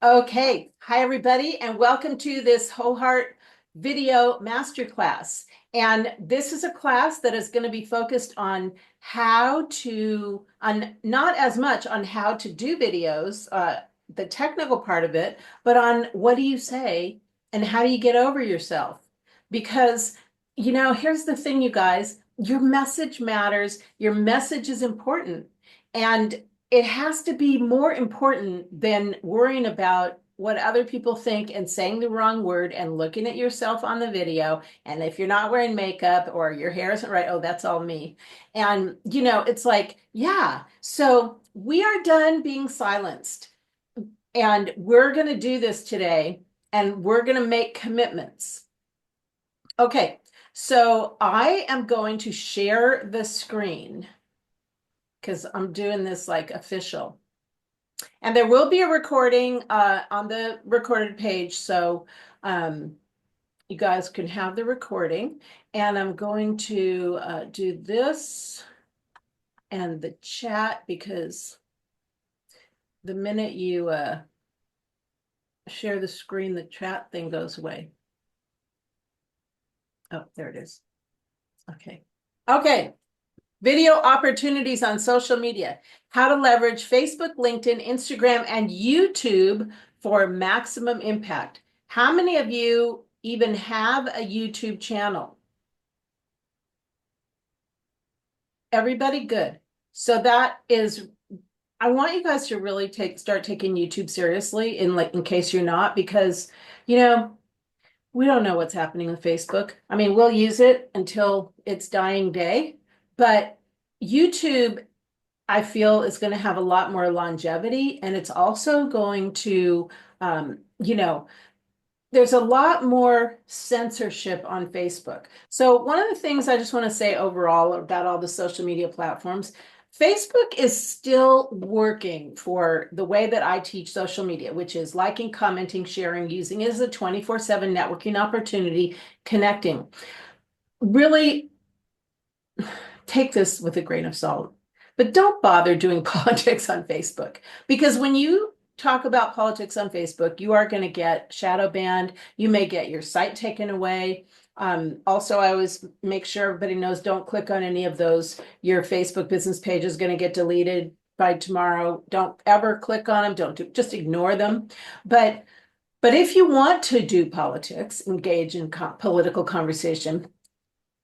Okay, hi everybody, and welcome to this Whole Heart Video Masterclass. And this is a class that is going to be focused on not as much on how to do videos, the technical part of it, but on what do you say and how do you get over yourself? Because, here's the thing, you guys, your message matters, your message is important. And it has to be more important than worrying about what other people think and saying the wrong word and looking at yourself on the video. And if you're not wearing makeup or your hair isn't right, oh, that's all me. And, it's like, yeah. So we are done being silenced. And we're going to do this today and we're going to make commitments. Okay. So I am going to share the screen because I'm doing this like official. And there will be a recording on the recorded page, so you guys can have the recording. And I'm going to do this and the chat because the minute you share the screen, the chat thing goes away. Oh, there it is. Okay. Okay. Video opportunities on social media. How to leverage Facebook, LinkedIn, Instagram, and YouTube for maximum impact. How many of you even have a YouTube channel? Everybody good. So that is, I want you guys to really start taking YouTube seriously in case you're not, because, we don't know what's happening with Facebook. I mean, we'll use it until its dying day, but YouTube, I feel, is going to have a lot more longevity, and it's also going to, there's a lot more censorship on Facebook. So one of the things I just want to say overall about all the social media platforms, Facebook is still working for the way that I teach social media, which is liking, commenting, sharing, using it as a 24/7 networking opportunity, connecting. Really take this with a grain of salt, but don't bother doing politics on Facebook, because when you talk about politics on Facebook, you are going to get shadow banned. You may get your site taken away. Also, I always make sure everybody knows, don't click on any of those. Your Facebook business page is going to get deleted by tomorrow. Don't ever click on them. Just ignore them. But if you want to do politics, engage in political conversation,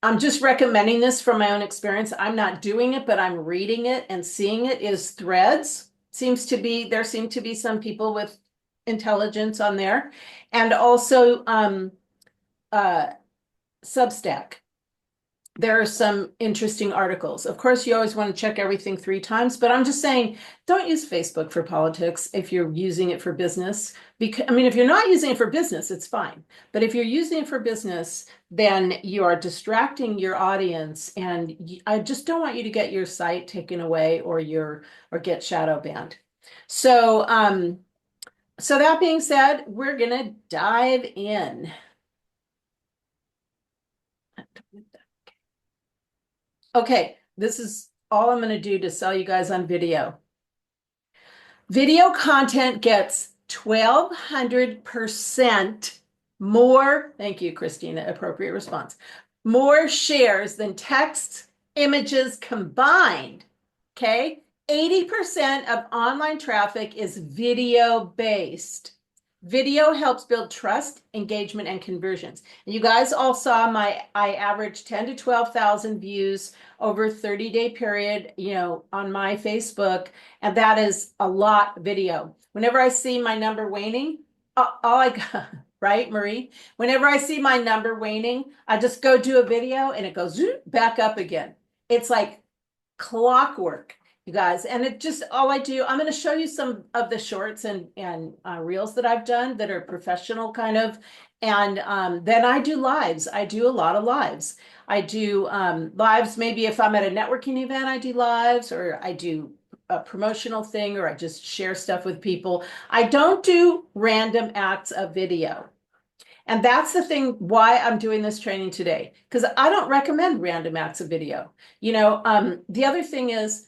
I'm just recommending this from my own experience. I'm not doing it, but I'm reading it and seeing it, is Threads. There seem to be some people with intelligence on there. And also Substack. There are some interesting articles. Of course, you always want to check everything 3 times, but I'm just saying, don't use Facebook for politics if you're using it for business. Because, I mean, if you're not using it for business, it's fine. But if you're using it for business, then you are distracting your audience, and I just don't want you to get your site taken away or get shadow banned. So, so that being said, we're gonna dive in. Okay, this is all I'm going to do to sell you guys on video. Video content gets 1,200% more, thank you, Christina, appropriate response, more shares than text, images combined. Okay, 80% of online traffic is video based. Video helps build trust, engagement, and conversions. And you guys all saw I averaged 10 to 12,000 views over a 30-day period, on my Facebook. And that is a lot video. Whenever I see my number waning, all I got, right, Marie? Whenever I see my number waning, I just go do a video and it goes back up again. It's like clockwork, you guys. And it just, all I do, I'm going to show you some of the shorts and reels that I've done that are professional kind of. And then I do lives. I do a lot of lives. I do lives, maybe if I'm at a networking event, I do lives, or I do a promotional thing, or I just share stuff with people. I don't do random acts of video. And that's the thing why I'm doing this training today, because I don't recommend random acts of video. The other thing is,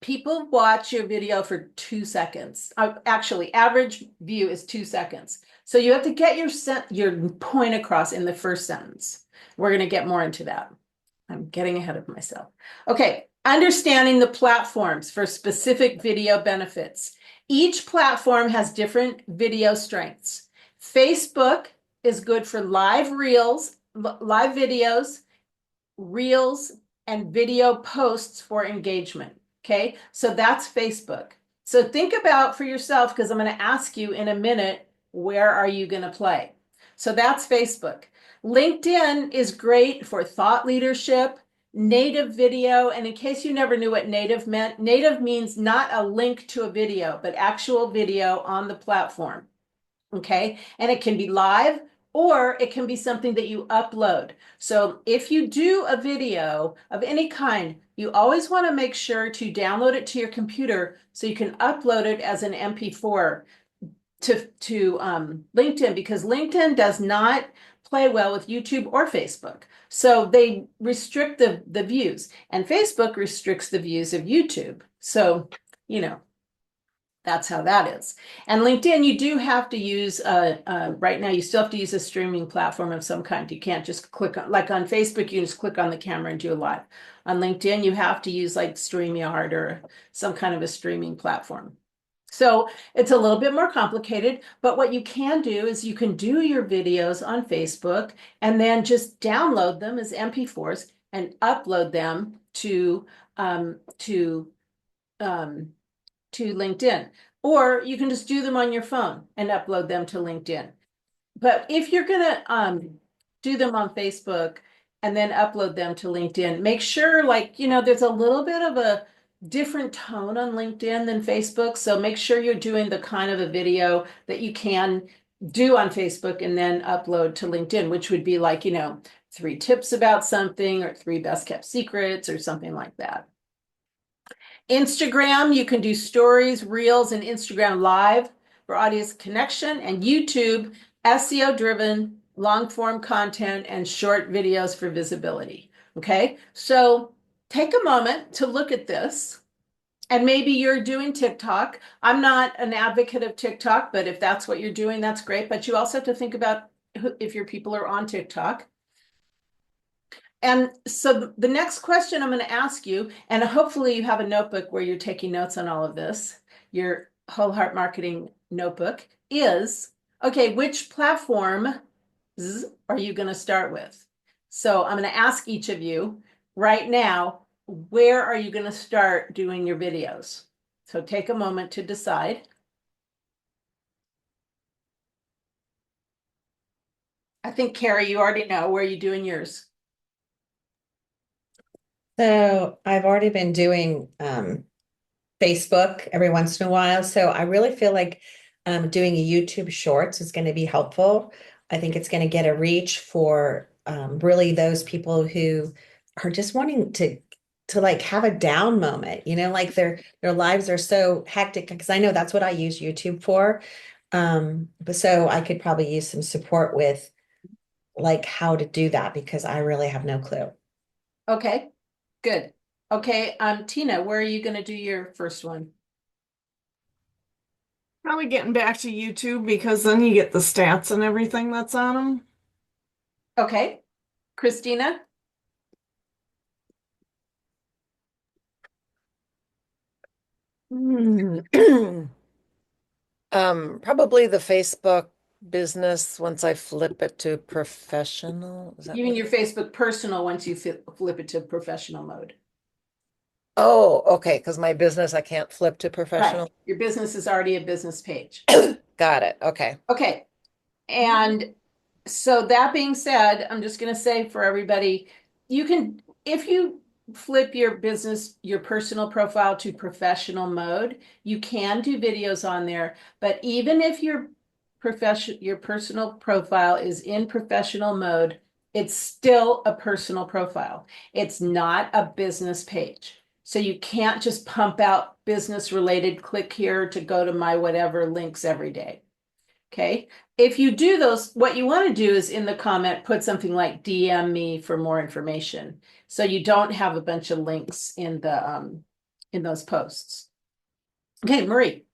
People watch your video for 2 seconds. Actually, average view is 2 seconds. So you have to get your point across in the first sentence. We're going to get more into that. I'm getting ahead of myself. Okay, understanding the platforms for specific video benefits. Each platform has different video strengths. Facebook is good for live reels, live videos, reels, and video posts for engagement. Okay, so that's Facebook. So think about for yourself, because I'm going to ask you in a minute, where are you going to play? So that's Facebook. LinkedIn is great for thought leadership, native video. And in case you never knew what native meant, native means not a link to a video, but actual video on the platform. Okay, and it can be live or it can be something that you upload. So if you do a video of any kind, you always want to make sure to download it to your computer so you can upload it as an MP4 to LinkedIn, because LinkedIn does not play well with YouTube or Facebook. So they restrict the views, and Facebook restricts the views of YouTube. So, that's how that is. And LinkedIn, you do have to use, right now, you still have to use a streaming platform of some kind. You can't just click on, like on Facebook, you just click on the camera and do a live. On LinkedIn, you have to use like StreamYard or some kind of a streaming platform. So it's a little bit more complicated, but what you can do is you can do your videos on Facebook and then just download them as MP4s and upload them to LinkedIn, or you can just do them on your phone and upload them to LinkedIn. But if you're gonna do them on Facebook and then upload them to LinkedIn, make sure, like, there's a little bit of a different tone on LinkedIn than Facebook. So make sure you're doing the kind of a video that you can do on Facebook and then upload to LinkedIn, which would be like, 3 tips about something or 3 best kept secrets or something like that. Instagram, you can do stories, reels, and Instagram live for audience connection, and YouTube, SEO driven, long form content, and short videos for visibility. Okay, so take a moment to look at this. And maybe you're doing TikTok. I'm not an advocate of TikTok, but if that's what you're doing, that's great. But you also have to think about if your people are on TikTok. And so the next question I'm going to ask you, and hopefully you have a notebook where you're taking notes on all of this, your Whole Heart Marketing notebook, is, okay, which platform are you going to start with? So I'm going to ask each of you right now, where are you going to start doing your videos? So take a moment to decide. I think, Carrie, you already know, where are you doing yours? So I've already been doing Facebook every once in a while. So I really feel like doing a YouTube Shorts is going to be helpful. I think it's going to get a reach for really those people who are just wanting to like have a down moment, like their lives are so hectic, because I know that's what I use YouTube for. But so I could probably use some support with like how to do that, because I really have no clue. Okay, good. Okay, Tina, where are you going to do your first one? Probably getting back to YouTube, because then you get the stats and everything that's on them. Okay, Christina? Probably the Facebook business once I flip it to professional. Is that You mean what? your Facebook personal once you flip it to professional mode? Oh, okay, because my business I can't flip to Right. professional. Your business is already a business page. Got it. Okay. Okay. And so that being said, I'm just going to say for everybody, you can, if you flip your business, your personal profile to professional mode, you can do videos on there. But even if your personal profile is in professional mode, it's still a personal profile. It's not a business page. So you can't just pump out business related, click here to go to my whatever links every day. Okay. If you do those, what you want to do is in the comment, put something like DM me for more information. So you don't have a bunch of links in in those posts. Okay, Marie.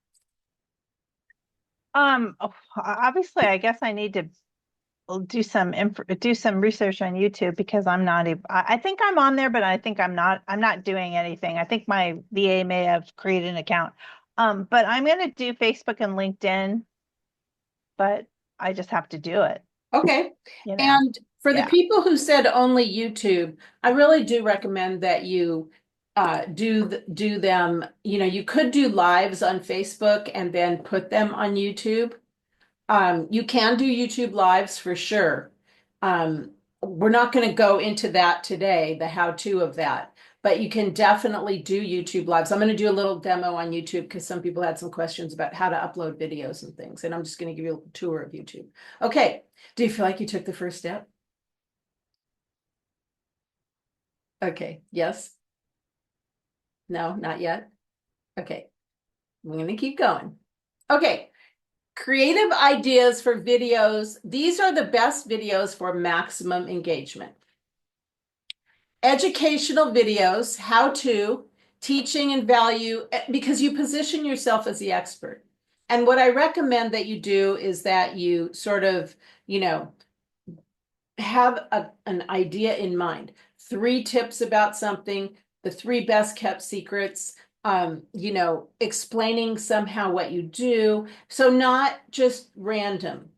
Obviously, I guess I need to do some research on YouTube because I'm not I think I'm on there, but I think I'm not doing anything. I think my VA may have created an account. But I'm going to do Facebook and LinkedIn, but I just have to do it. Okay. You know? And for the Yeah. people who said only YouTube, I really do recommend that you do them. You know, you could do lives on Facebook and then put them on YouTube. You can do YouTube lives for sure. We're not going to go into that today, the how-to of that, but you can definitely do YouTube lives. I'm going to do a little demo on YouTube because some people had some questions about how to upload videos and things, and I'm just going to give you a tour of YouTube. Okay, do you feel like you took the first step? Okay, yes? No, not yet? Okay, I'm going to keep going. Okay. Creative ideas for videos. These are the best videos for maximum engagement. Educational videos, how to, teaching and value, because you position yourself as the expert. And what I recommend that you do is that you sort of, have an idea in mind. 3 tips about something, the 3 best kept secrets, explaining somehow what you do. So not just random.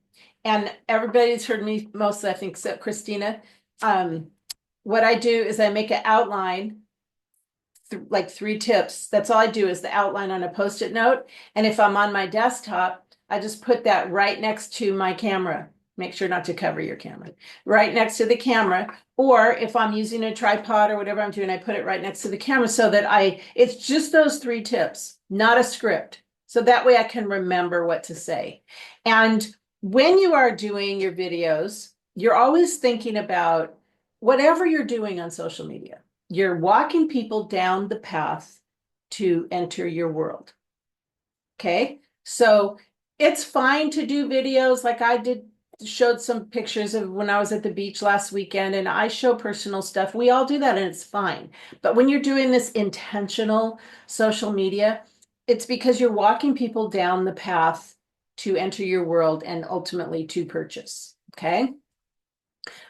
And everybody's heard me mostly, I think, except Christina. What I do is I make an outline, like 3 tips. That's all I do is the outline on a Post-it note. And if I'm on my desktop, I just put that right next to my camera. Make sure not to cover your camera. Right next to the camera. Or if I'm using a tripod or whatever I'm doing, I put it right next to the camera so that it's just those 3 tips, not a script. So that way I can remember what to say. And when you are doing your videos, you're always thinking about whatever you're doing on social media. You're walking people down the path to enter your world. Okay, so it's fine to do videos like I did, showed some pictures of when I was at the beach last weekend, and I show personal stuff. We all do that and it's fine. But when you're doing this intentional social media, it's because you're walking people down the path to enter your world and ultimately to purchase. Okay.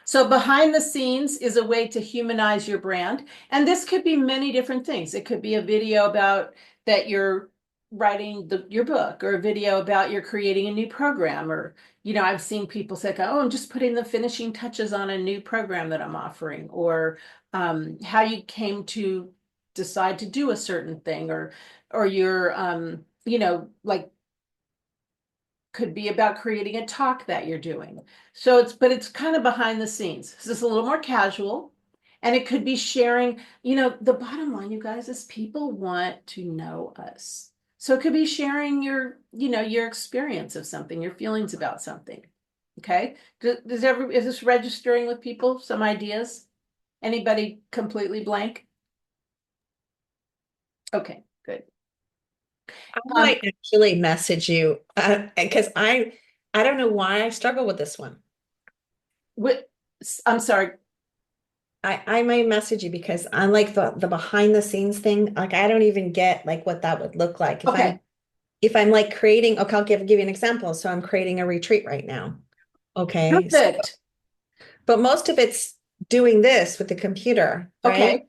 So behind the scenes is a way to humanize your brand. And this could be many different things. It could be a video about that you're writing your book, or a video about you're creating a new program, or, I've seen people say, oh, I'm just putting the finishing touches on a new program that I'm offering, or how you came to decide to do a certain thing, or you're, like, could be about creating a talk that you're doing. So it's kind of behind the scenes. So it's a little more casual, and it could be sharing, the bottom line, you guys, is people want to know us. So it could be sharing your experience of something, your feelings about something. Okay. Is this registering with people? Some ideas? Anybody completely blank? Okay, good. I might actually message you because I don't know why I struggle with this one. I'm sorry. I might message you because I like the behind the scenes thing. Like I don't even get like what that would look like if I'm like creating. Okay, I'll give you an example. So I'm creating a retreat right now. Okay. Perfect. But most of it's doing this with the computer, right? Okay.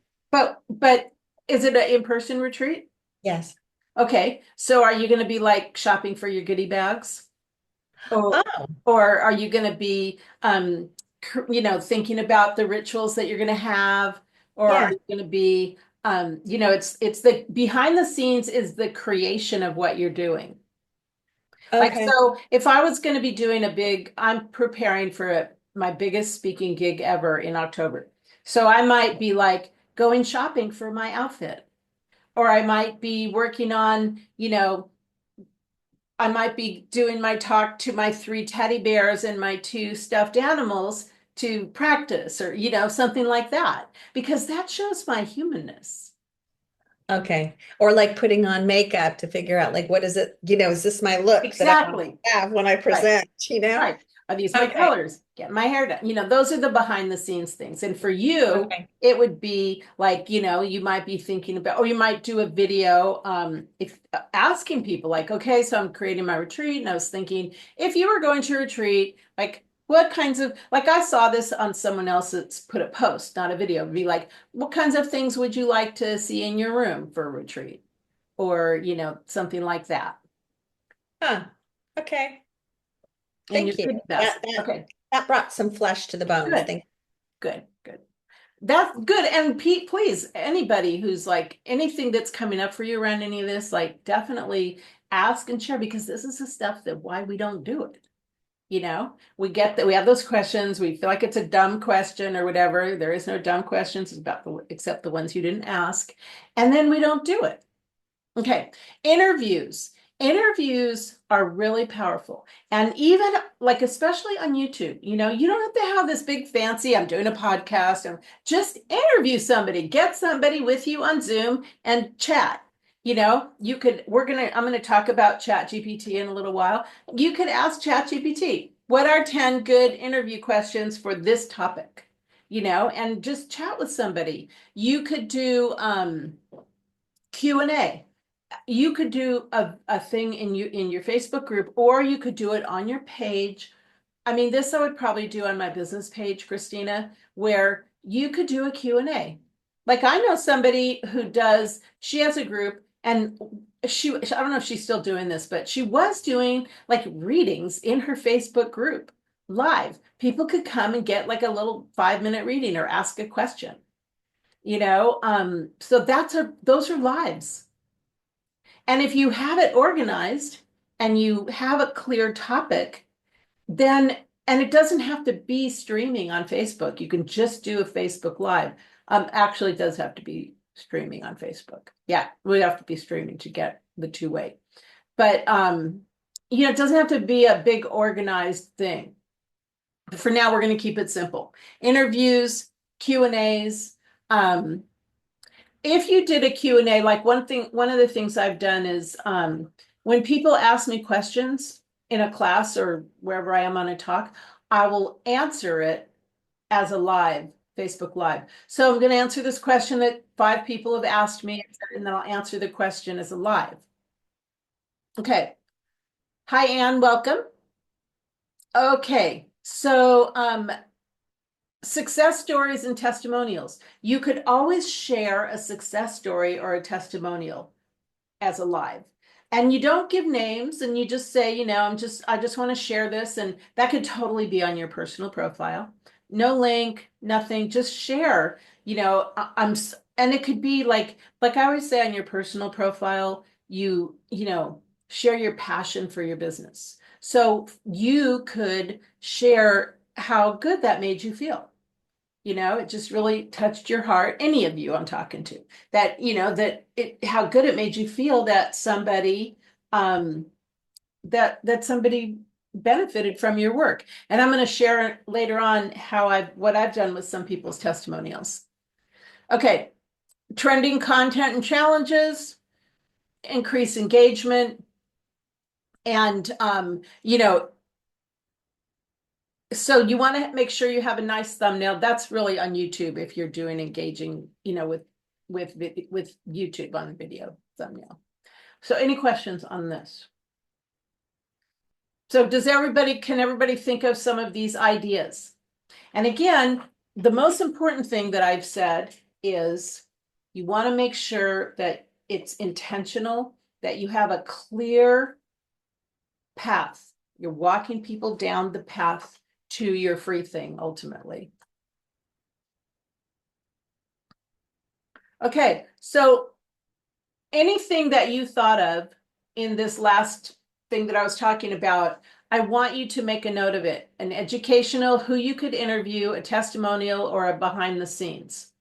But is it an in-person retreat? Yes. Okay. So are you going to be like shopping for your goodie bags? Oh, Or are you going to be thinking about the rituals that you're going to have, or yeah. are you going to be it's the behind the scenes is the creation of what you're doing. Like, Okay. so if I was going to be doing I'm preparing for my biggest speaking gig ever in October. So I might be like going shopping for my outfit, or I might be working on, I might be doing my talk to my 3 teddy bears and my 2 stuffed animals to practice, or, something like that, because that shows my humanness. Okay. Or like putting on makeup to figure out like what is it, is this my look that I want Exactly. to have when I Right. present, Right. Are these my Okay. colors? Get my hair done. Those are the behind the scenes things. And for you, Okay. it would be like, you might be thinking about, or you might do a video, if asking people like, okay, so I'm creating my retreat, and I was thinking, if you were going to retreat, like what kinds of, like I saw this on someone else that's put a post, not a video, it'd be like, what kinds of things would you like to see in your room for a retreat? Or, something like that. Huh. Okay. And you're Thank you. good at that. Okay, That brought some flesh to the bones. good. Thank Good. That's good. And Pete, please, anybody who's like anything that's coming up for you around any of this, like definitely ask and share, because this is the stuff that why we don't do it. We get that we have those questions. We feel like it's a dumb question or whatever. There is no dumb questions except the ones you didn't ask. And then we don't do it. Okay, interviews. Interviews are really powerful. And even like, especially on YouTube, you don't have to have this big fancy, I'm doing a podcast, and just interview somebody, get somebody with you on Zoom and chat. I'm going to talk about Chat GPT in a little while. You could ask Chat GPT, what are 10 good interview questions for this topic? And just chat with somebody. You could do Q&A. You could do a thing in your Facebook group, or you could do it on your page. I mean, this I would probably do on my business page, Christina, where you could do a Q&A. Like I know somebody who she has a group, and I don't know if she's still doing this, but she was doing like readings in her Facebook group live. People could come and get like a little 5-minute reading or ask a question, so those are lives. And if you have it organized and you have a clear topic, then, and it doesn't have to be streaming on Facebook. You can just do a Facebook Live. Actually, it does have to be streaming on Facebook. Yeah, we have to be streaming to get the two-way. But, it doesn't have to be a big organized thing. For now, we're going to keep it simple. Interviews, Q&As, if you did a Q&A, like one of the things I've done is when people ask me questions in a class or wherever I am on a talk, I will answer it as a live Facebook Live. So I'm going to answer this question that 5 people have asked me, and then I'll answer the question as a live. Okay. Hi, Anne, welcome. Okay, so success stories and testimonials. You could always share a success story or a testimonial as a live. And you don't give names, and you just say, I just want to share this, and that could totally be on your personal profile. No link, nothing, just share, and it could be like I always say on your personal profile, share your passion for your business. So you could share how good that made you feel. It just really touched your heart. Any of you I'm talking to, that, how good it made you feel that somebody, that somebody benefited from your work. And I'm going to share later on what I've done with some people's testimonials. Okay. Trending content and challenges, increase engagement. And, so you want to make sure you have a nice thumbnail. That's really on YouTube if you're doing engaging, with YouTube on video thumbnail. So any questions on this? So can everybody think of some of these ideas? And again, the most important thing that I've said is you want to make sure that it's intentional, that you have a clear path. You're walking people down the path to your free thing ultimately. Okay, so anything that you thought of in this last thing that I was talking about, I want you to make a note of it. An educational, who you could interview, a testimonial, or a behind the scenes.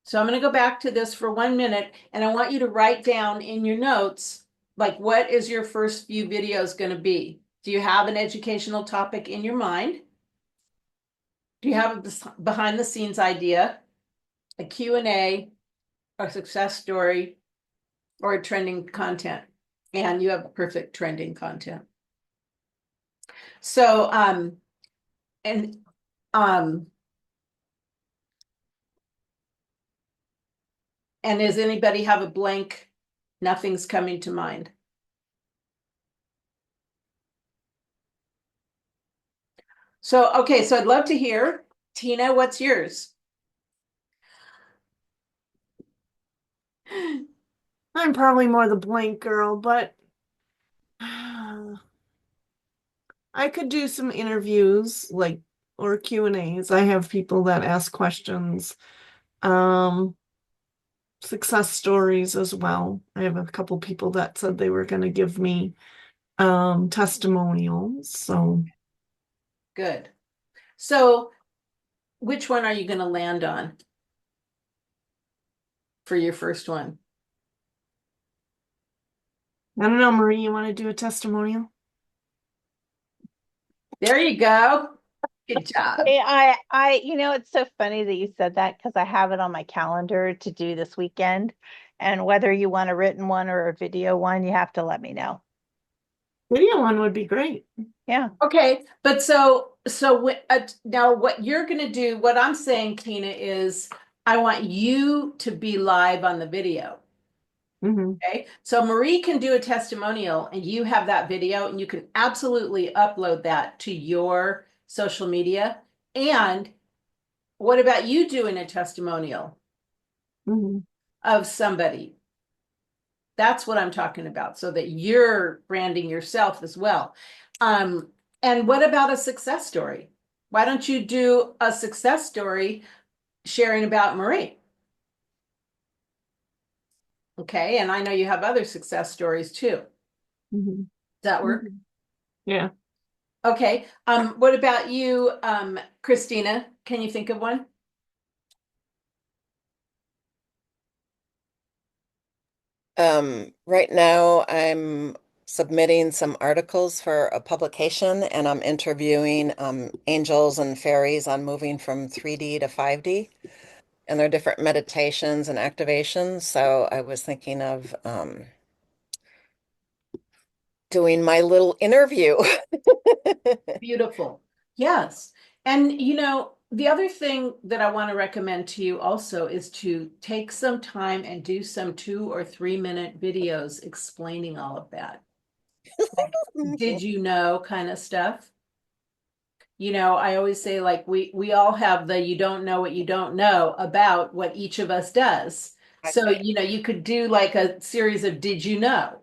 So I'm going to go back to this for 1 minute, and I want you to write down in your notes, like, what is your first few videos going to be? Do you have an educational topic in your mind? Do you have a behind the scenes idea, a Q&A, a success story, or a trending content? And you have perfect trending content. So, and, um, and does anybody have a blank? Nothing's coming to mind. So, okay, so I'd love to hear, Tina, what's yours? I'm probably more the blank girl, but I could do some interviews like or Q&As. I have people that ask questions. Um, success stories as well. I have a couple people that said they were going to give me testimonials. So Good. So, which one are you going to land on for your first one? I don't know, Marie, you want to do a testimonial? There you go. Good job. Hey, it's so funny that you said that because I have it on my calendar to do this weekend. And whether you want a written one or a video one, you have to let me know. Video one would be great. Yeah. Okay, but now what you're going to do, what I'm saying, Tina, is I want you to be live on the video. Mm-hmm. Okay, so Marie can do a testimonial and you have that video and you can absolutely upload that to your social media. And what about you doing a testimonial Mm-hmm. of somebody? That's what I'm talking about, so that you're branding yourself as well. And what about a success story? Why don't you do a success story sharing about Marie? Okay, and I know you have other success stories too. Mm-hmm. Does that work? Yeah. Okay. What about you, Christina? Can you think of one? Right now I'm submitting some articles for a publication and I'm interviewing angels and fairies on moving from 3D to 5D. And there are different meditations and activations. So I was thinking of doing my little interview. Beautiful. Yes. And the other thing that I want to recommend to you also is to take some time and do some 2 or 3 minute videos explaining all of that. Like, did you know kind of stuff? I always say like we all have the you don't know what you don't know about what each of us does. So, Okay. you could do like a series of did you know?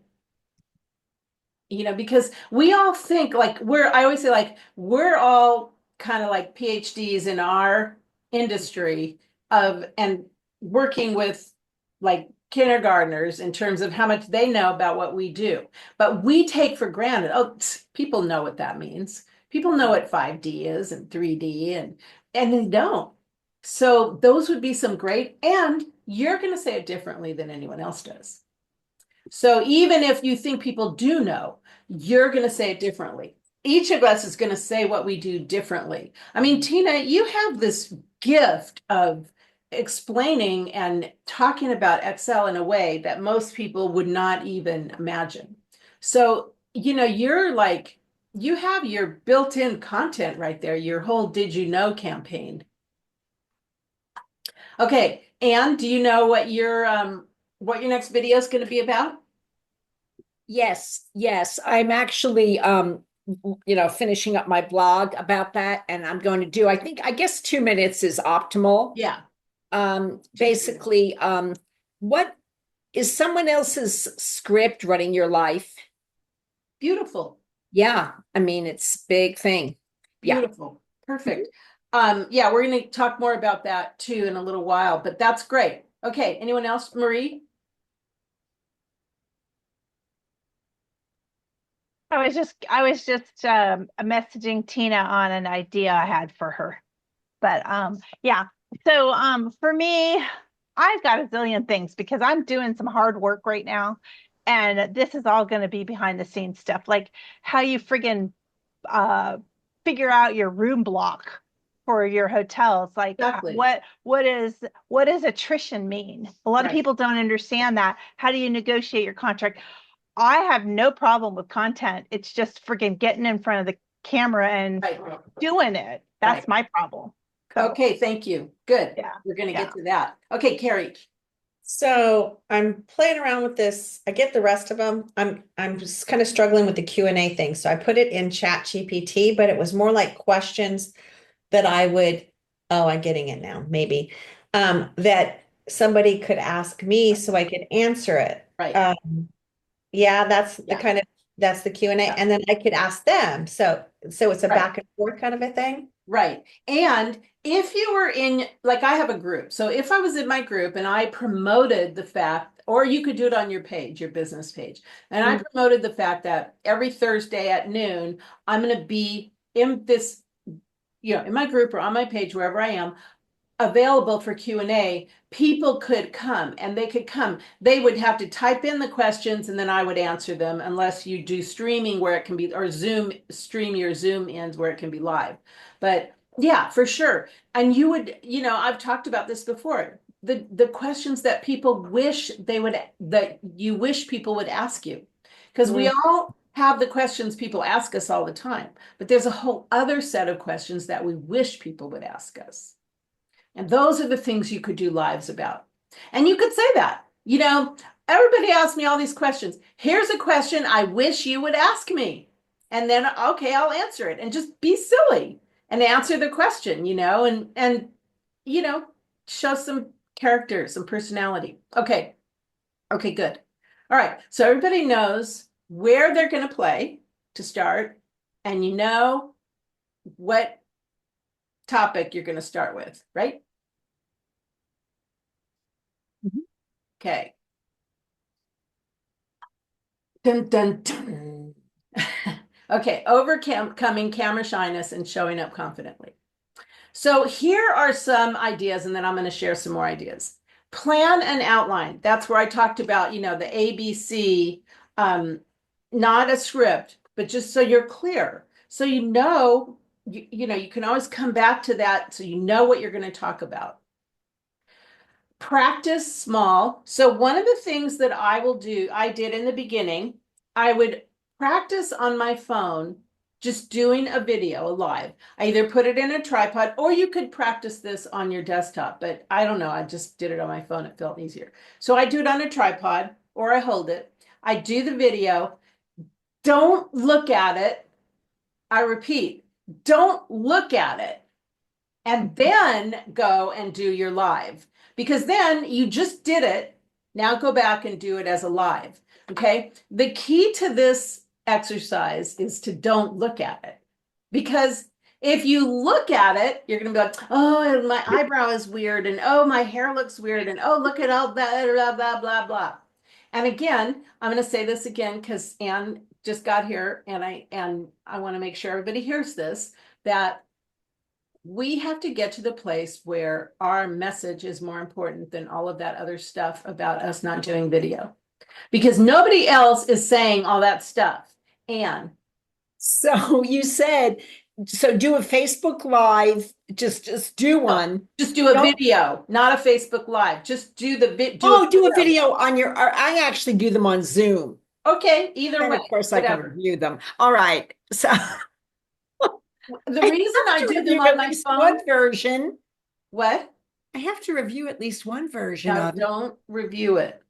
Because we all think like I always say like we're all kind of like PhDs in our industry and working with like kindergartners in terms of how much they know about what we do. But we take for granted, oh, people know what that means. People know what 5D is and 3D and they don't. So those would be some great, and you're going to say it differently than anyone else does. So even if you think people do know, you're going to say it differently. Each of us is going to say what we do differently. I mean, Tina, you have this gift of explaining and talking about Excel in a way that most people would not even imagine. So, you're like, you have your built-in content right there, your whole Did You Know campaign. Okay, Anne, do you know what your next video is going to be about? Yes, yes. I'm actually finishing up my blog about that, and I'm going to do, I guess 2 minutes is optimal. Yeah, Basically, what is someone else's script running your life? beautiful. Yeah, I mean it's a big thing. Yeah. Beautiful. Perfect. Yeah, we're going to talk more about that too in a little while, but that's great. Okay, anyone else? Marie? I was just messaging Tina on an idea I had for her. But yeah. So for me, I've got a zillion things because I'm doing some hard work right now. And this is all going to be behind the scenes stuff, like how you friggin' uh figure out your room block for your hotels. Like Exactly. what does attrition mean? A lot of Right. people don't understand that. How do you negotiate your contract? I have no problem with content. It's just friggin' getting in front of camera and Right. doing it. That's Right. my problem. So, Okay, thank you. Good. Yeah, We're gonna yeah. get to that. Okay, Carrie. So I'm playing around with this. I get the rest of them. I'm just kind of struggling with the Q&A thing. So I put it in Chat GPT, but it was more like questions that I would, oh, I'm getting it now, maybe. That somebody could ask me so I could answer it. Right. Yeah, that's the Yeah. kind of that's the Q&A. Yeah. And then I could ask them. So it's a Right. back and forth kind of a thing. Right. And if you were in, like I have a group. So if I was in my group and I promoted the fact, or you could do it on your page, your business page, and I promoted the fact that every Thursday at noon, I'm going to be in this, in my group or on my page, wherever I am, available for Q&A, people could come and they could come. They would have to type in the questions and then I would answer them, unless you do streaming where it can be, or stream your Zoom ins where it can be live. But yeah, for sure. And you would, I've talked about this before. The questions that people wish that you wish people would ask you. Because we all have the questions people ask us all the time, but there's a whole other set of questions that we wish people would ask us. And those are the things you could do lives about. And you could say that, everybody asks me all these questions. Here's a question I wish you would ask me. And then, okay, I'll answer it, and just be silly and answer the question, and show some character, some personality. Okay. Okay, good. All right. So everybody knows where they're going to play to start, and you know what topic you're going to start with, right? Okay. Dun, dun, dun. Okay, overcoming camera shyness and showing up confidently. So here are some ideas, and then I'm going to share some more ideas. Plan and outline. That's where I talked about, the ABC, not a script, but just so you're clear. So you can always come back to that so you know what you're going to talk about. Practice small. So one of the things that I did in the beginning, I would practice on my phone, just doing a video, a live. I either put it in a tripod, or you could practice this on your desktop, but I don't know. I just did it on my phone. It felt easier. So I do it on a tripod, or I hold it. I do the video. Don't look at it. I repeat, don't look at it. And then go and do your live, because then you just did it. Now go back and do it as a live. Okay. The key to this exercise is to don't look at it, because if you look at it, you're going to be like, oh, my eyebrow is weird, and oh, my hair looks weird, and oh, look at all that, blah, blah, blah, blah. And again, I'm going to say this again because Anne just got here, and I want to make sure everybody hears this, that we have to get to the place where our message is more important than all of that other stuff about us not doing video, because nobody else is saying all that stuff. Anne. So you said, so do a Facebook Live, just do one. Just do a video, not a Facebook Live. Just do the video. Do a video on your, I actually do them on Zoom. Okay, either And way. of course whatever. I can review them. All right. So the reason I do them on my phone. One version. What? I have to review at least one version No, of it. don't review it.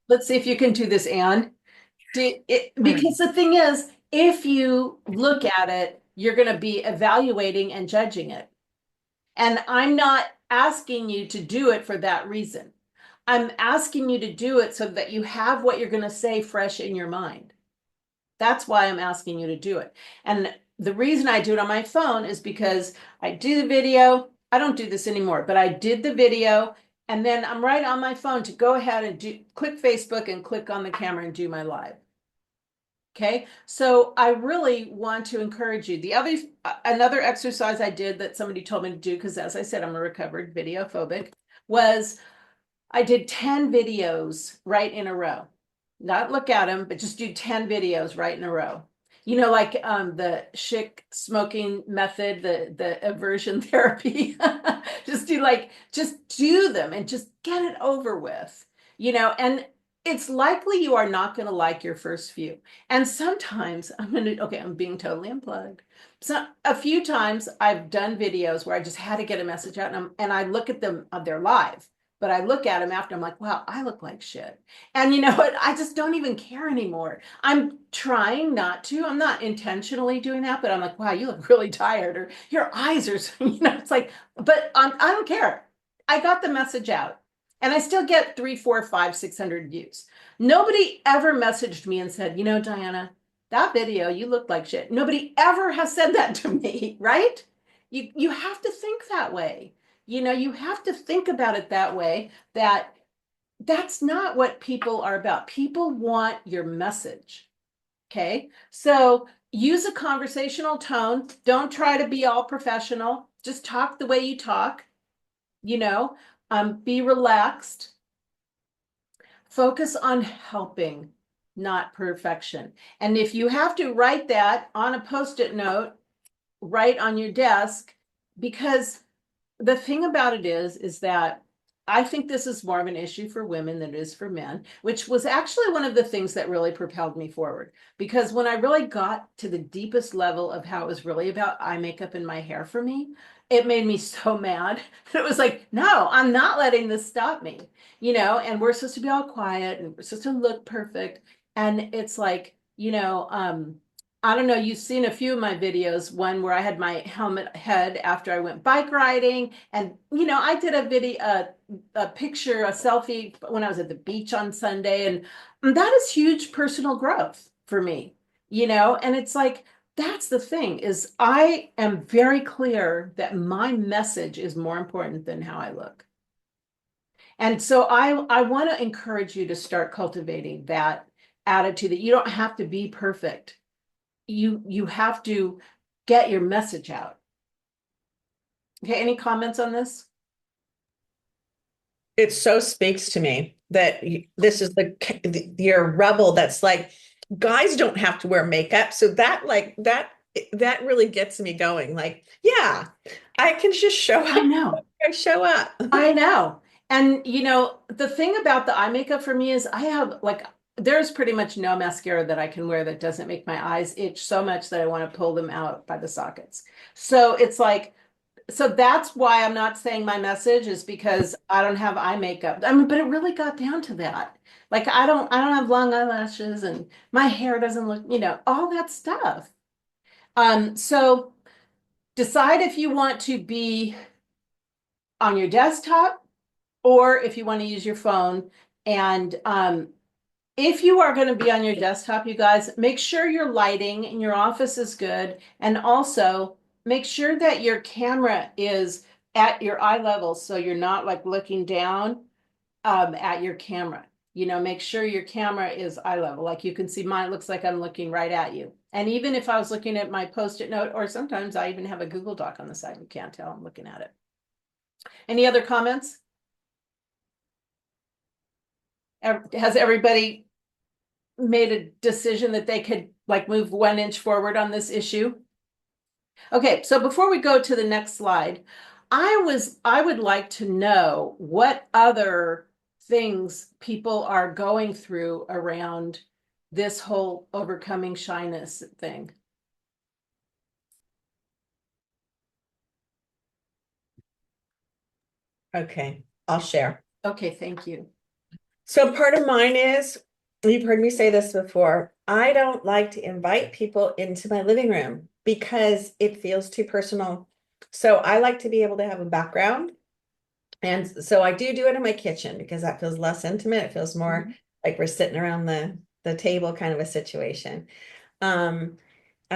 Let's see if you can do this, Anne. Because the thing is, if you look at it, you're going to be evaluating and judging it. And I'm not asking you to do it for that reason. I'm asking you to do it so that you have what you're going to say fresh in your mind. That's why I'm asking you to do it. And the reason I do it on my phone is because I do the video. I don't do this anymore, but I did the video, and then I'm right on my phone to go ahead and click Facebook and click on the camera and do my live. Okay, so I really want to encourage you. Another exercise I did that somebody told me to do, because as I said, I'm a recovered video phobic, was I did 10 videos right in a row. Not look at them, but just do 10 videos right in a row. Like the Schick smoking method, the aversion therapy. just do them and just get it over with. And it's likely you are not going to like your first few. And sometimes I'm being totally unplugged. So a few times I've done videos where I just had to get a message out, and I look at them, they're live, but I look at them after, I'm like, wow, I look like shit. And you know what? I just don't even care anymore. I'm trying not to. I'm not intentionally doing that, but I'm like, wow, you look really tired, or your eyes are, it's like, but I don't care. I got the message out. And I still get 3, 4, 5, 600 views. Nobody ever messaged me and said, Diana, that video, you look like shit. Nobody ever has said that to me, right? You have to think that way. You have to think about it that way, that that's not what people are about. People want your message. Okay. So use a conversational tone. Don't try to be all professional. Just talk the way you talk, be relaxed. Focus on helping, not perfection. And if you have to write that on a Post-it note, write on your desk, because the thing about it is that I think this is more of an issue for women than it is for men, which was actually one of the things that really propelled me forward. Because when I really got to the deepest level of how it was really about eye makeup and my hair for me, it made me so mad. It was like, no, I'm not letting this stop me, and we're supposed to be all quiet and we're supposed to look perfect. And it's like, I don't know, you've seen a few of my videos, one where I had my helmet head after I went bike riding. And, I did a video, a picture, a selfie when I was at the beach on Sunday. And that is huge personal growth for me, and it's like, that's the thing, is I am very clear that my message is more important than how I look. And so I want to encourage you to start cultivating that attitude, that you don't have to be perfect. You have to get your message out. Okay, any comments on this? It so speaks to me that this is your rebel that's like, guys don't have to wear makeup. So that really gets me going. Like, yeah, I can just show up. I know. I show up. I know. And the thing about the eye makeup for me is I have there's pretty much no mascara that I can wear that doesn't make my eyes itch so much that I want to pull them out by the sockets. So it's like, so that's why I'm not saying my message is because I don't have eye makeup. I mean, but it really got down to that. Like I don't have long eyelashes, and my hair doesn't look, all that stuff. So decide if you want to be on your desktop or if you want to use your phone. And if you are going to be on your desktop, you guys, make sure your lighting in your office is good. And also make sure that your camera is at your eye level, so you're not like looking down at your camera. Make sure your camera is eye level. Like you can see mine looks like I'm looking right at you. And even if I was looking at my Post-it note, or sometimes I even have a Google Doc on the side, you can't tell I'm looking at it. Any other comments? Has everybody made a decision that they could move 1 inch forward on this issue? Okay, so before we go to the next slide, I would like to know what other things people are going through around this whole overcoming shyness thing. Okay, I'll share. Okay, thank you. So part of mine is, you've heard me say this before, I don't like to invite people into my living room because it feels too personal. So I like to be able to have a background. And so I do it in my kitchen because that feels less intimate. It feels more like we're sitting around the table kind of a situation. And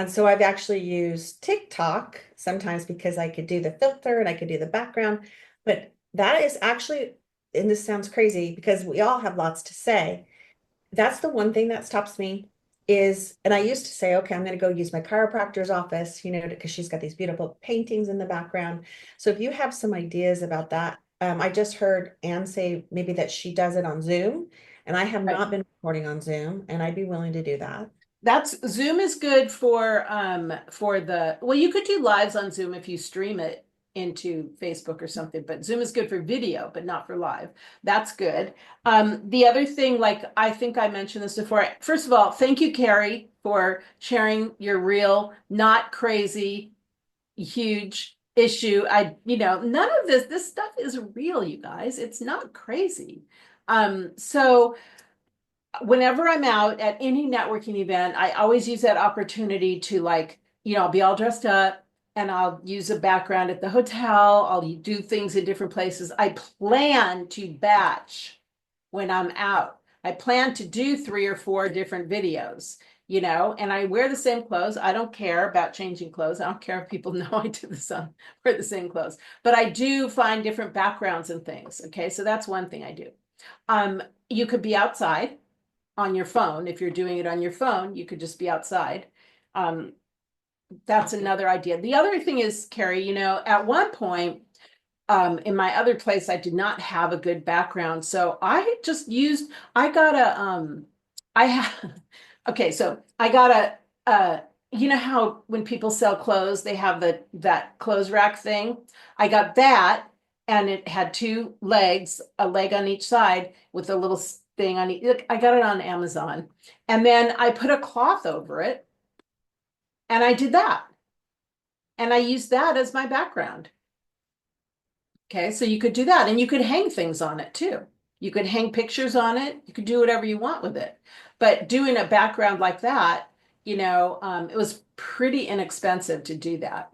so I've actually used TikTok sometimes because I could do the filter and I could do the background. But that is actually, and this sounds crazy because we all have lots to say. That's the one thing that stops me is, and I used to say, okay, I'm going to go use my chiropractor's office, because she's got these beautiful paintings in the background. So if you have some ideas about that, I just heard Anne say maybe that she does it on Zoom, and I have not been recording on Zoom, and I'd be willing to do that. Zoom is good for well, you could do lives on Zoom if you stream it into Facebook or something, but Zoom is good for video, but not for live. That's good. The other thing, like, I think I mentioned this before. First of all, thank you, Carrie, for sharing your real, not crazy, huge issue. None of this stuff is real, you guys. It's not crazy. So whenever I'm out at any networking event, I always use that opportunity to, like, I'll be all dressed up and I'll use a background at the hotel. I'll do things in different places. I plan to batch when I'm out. I plan to do 3 or 4 different videos, and I wear the same clothes. I don't care about changing clothes. I don't care if people know I do this on wear the same clothes, but I do find different backgrounds and things. Okay, so that's one thing I do. You could be outside on your phone. If you're doing it on your phone, you could just be outside. That's another idea. The other thing is, Carrie, at one point, in my other place, I did not have a good background. So I just used, I got a, I have, okay, so I got you know how when people sell clothes, they have that clothes rack thing. I got that, and it had 2 legs, a leg on each side with a little thing on each. Look, I got it on Amazon. And then I put a cloth over it, and I did that. And I used that as my background. Okay, so you could do that, and you could hang things on it too. You could hang pictures on it. You could do whatever you want with it. But doing a background like that, it was pretty inexpensive to do that.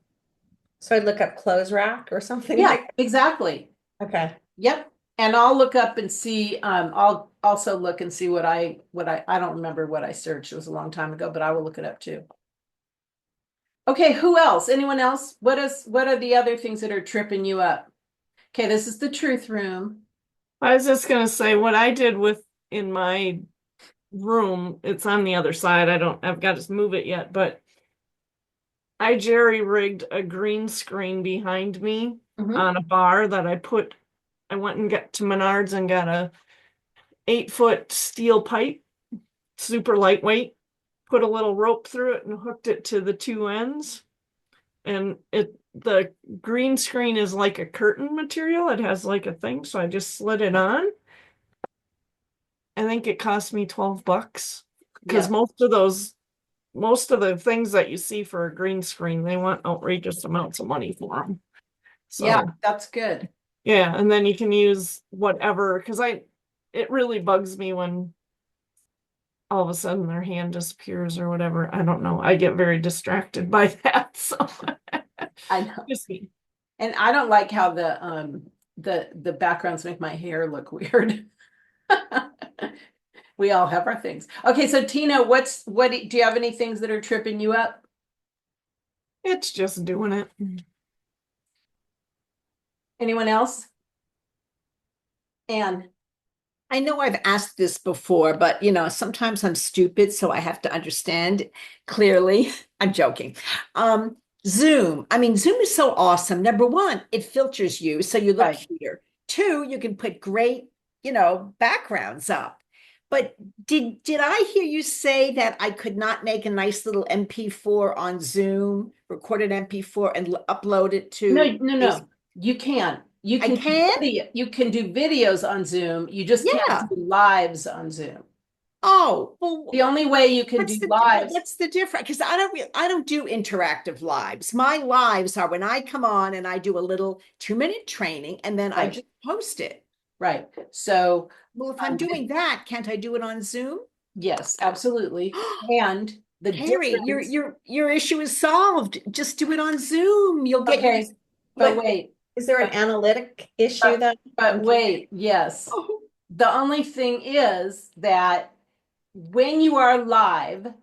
So I'd look up clothes rack or something Yeah, like exactly. that. Okay. Yep. And I'll look up and see, I'll also look and see what I don't remember what I searched. It was a long time ago, but I will look it up too. Okay, who else? Anyone else? What are the other things that are tripping you up? Okay, this is the truth room. I was just gonna say what I did in my room, it's on the other side. I've got to move it yet, but I jerry-rigged a green screen behind me on a bar that I went and got to Menards and got a 8-foot steel pipe, super lightweight, put a little rope through it and hooked it to the 2 ends. And the green screen is like a curtain material. It has like a thing. So I just slid it on. I think it cost me $12 because Yeah. most of the things that you see for a green screen, they want outrageous amounts of money for them. So Yeah, that's good. yeah, and then you can use whatever, because it really bugs me when all of a sudden their hand disappears or whatever. I don't know. I get very distracted by that. So I know. just me. And I don't like how the backgrounds make my hair look weird. We all have our things. Okay, so Tina, do you have any things that are tripping you up? It's just doing it. Anyone else? Anne. I know I've asked this before, but sometimes I'm stupid, so I have to understand clearly. I'm joking. Zoom. I mean, Zoom is so awesome. Number one, it filters you so you look Right. cuter. 2, you can put great, backgrounds up. But did I hear you say that I could not make a nice little MP4 on Zoom, recorded MP4, and upload it to No. Facebook? You can. You I can can? you can do videos on Zoom. You just Yeah. can't do lives on Zoom. Oh, well, The only way you can do lives. what's the difference? Because I don't do interactive lives. My lives are when I come on and I do a little 2-minute training and then I Right. just post it. Right. So Well, if I'm doing that, can't I do it on Zoom? yes, absolutely. And the Carrie, difference. your issue is solved. Just do it on Zoom. You'll get Okay, but But wait, is there an analytic issue that? but wait, yes. Oh, The only thing is that when you are live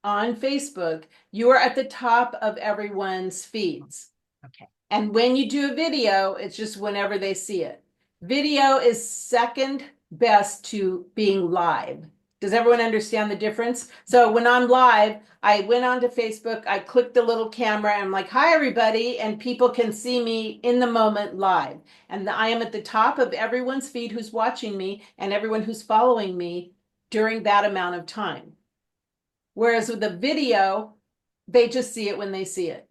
on Facebook, you are at the top of everyone's feeds. okay. And when you do a video, it's just whenever they see it. Video is second best to being live. Does everyone understand the difference? So when I'm live, I went onto Facebook, I clicked the little camera, I'm like, hi, everybody, and people can see me in the moment live. And I am at the top of everyone's feed who's watching me and everyone who's following me during that amount of time. Whereas with the video, they just see it when they see it.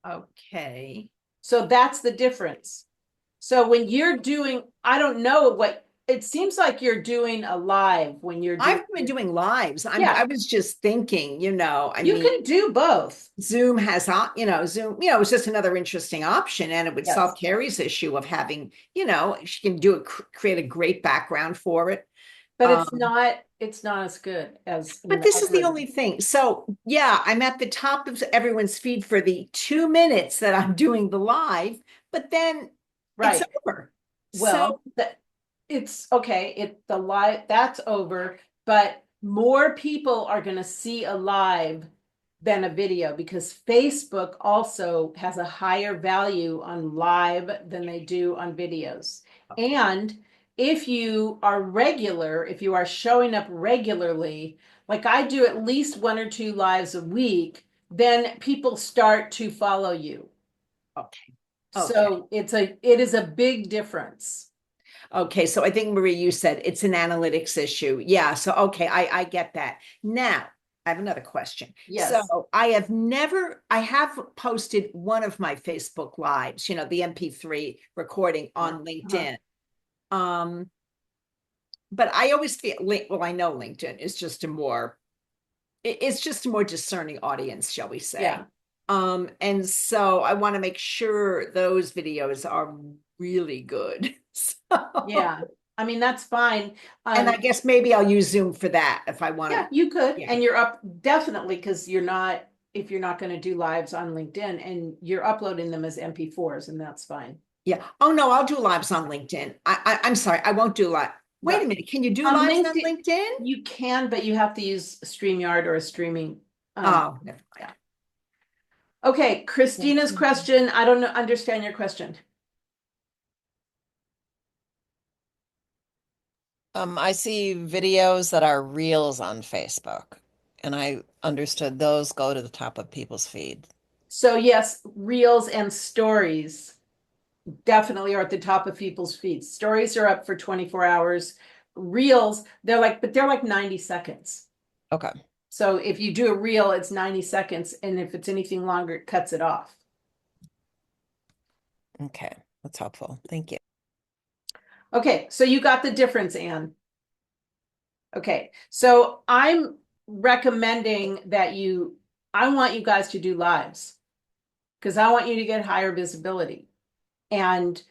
Okay. So that's the difference. So when you're doing, I don't know what, it seems like you're doing a live when you're doing. I've been doing lives. Yeah. I was just thinking, I You mean, can do both. Zoom has, Zoom, it's just another interesting option, and it would Yes. solve Carrie's issue of having, she can do create a great background for it. But Um, it's not as good as. But this is the only thing. So yeah, I'm at the top of everyone's feed for the 2 minutes that I'm doing the live, but then Right. it's over. Well, it's okay. The live, that's over, but more people are going to see a live than a video because Facebook also has a higher value on live than they do on videos. And if you are regular, if you are showing up regularly, like I do at least 1 or 2 lives a week, then people start to follow you. Okay. So it is a big difference. Okay, so I think Marie, you said it's an analytics issue. Yeah, so okay, I get that. Now, I have another question. Yes. So I have posted one of my Facebook lives, the MP3 recording on LinkedIn. But I always feel, well, I know LinkedIn is just it's just a more discerning audience, shall we say. Yeah. And so I want to make sure those videos are really good. Yeah, I mean, that's fine. And I guess maybe I'll use Zoom for that if I want Yeah, to. you could, Yeah. and you're up definitely because if you're not going to do lives on LinkedIn and you're uploading them as MP4s, and that's fine. Yeah. Oh no, I'll do lives on LinkedIn. I'm sorry, I won't do live. Wait a minute, can you do On lives on LinkedIn- LinkedIn? You can, but you have to use StreamYard or a streaming. Oh, never mind. Okay, Christina's question. I don't understand your question. I see videos that are reels on Facebook, and I understood those go to the top of people's feed. So yes, reels and stories definitely are at the top of people's feeds. Stories are up for 24 hours. Reels, they're like 90 seconds. Okay. So if you do a reel, it's 90 seconds. And if it's anything longer, it cuts it off. Okay. That's helpful. Thank you. Okay. So you got the difference, Anne. Okay. So I'm recommending that I want you guys to do lives because I want you to get higher visibility. And,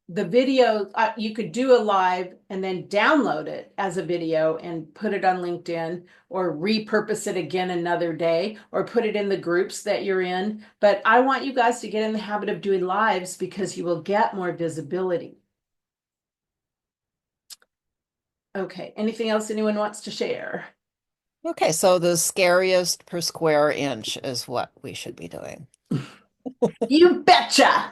the video, you could do a live and then download it as a video and put it on LinkedIn or repurpose it again another day or put it in the groups that you're in. But I want you guys to get in the habit of doing lives because you will get more visibility. Okay, anything else anyone wants to share? Okay, so the scariest per square inch is what we should be doing. You betcha.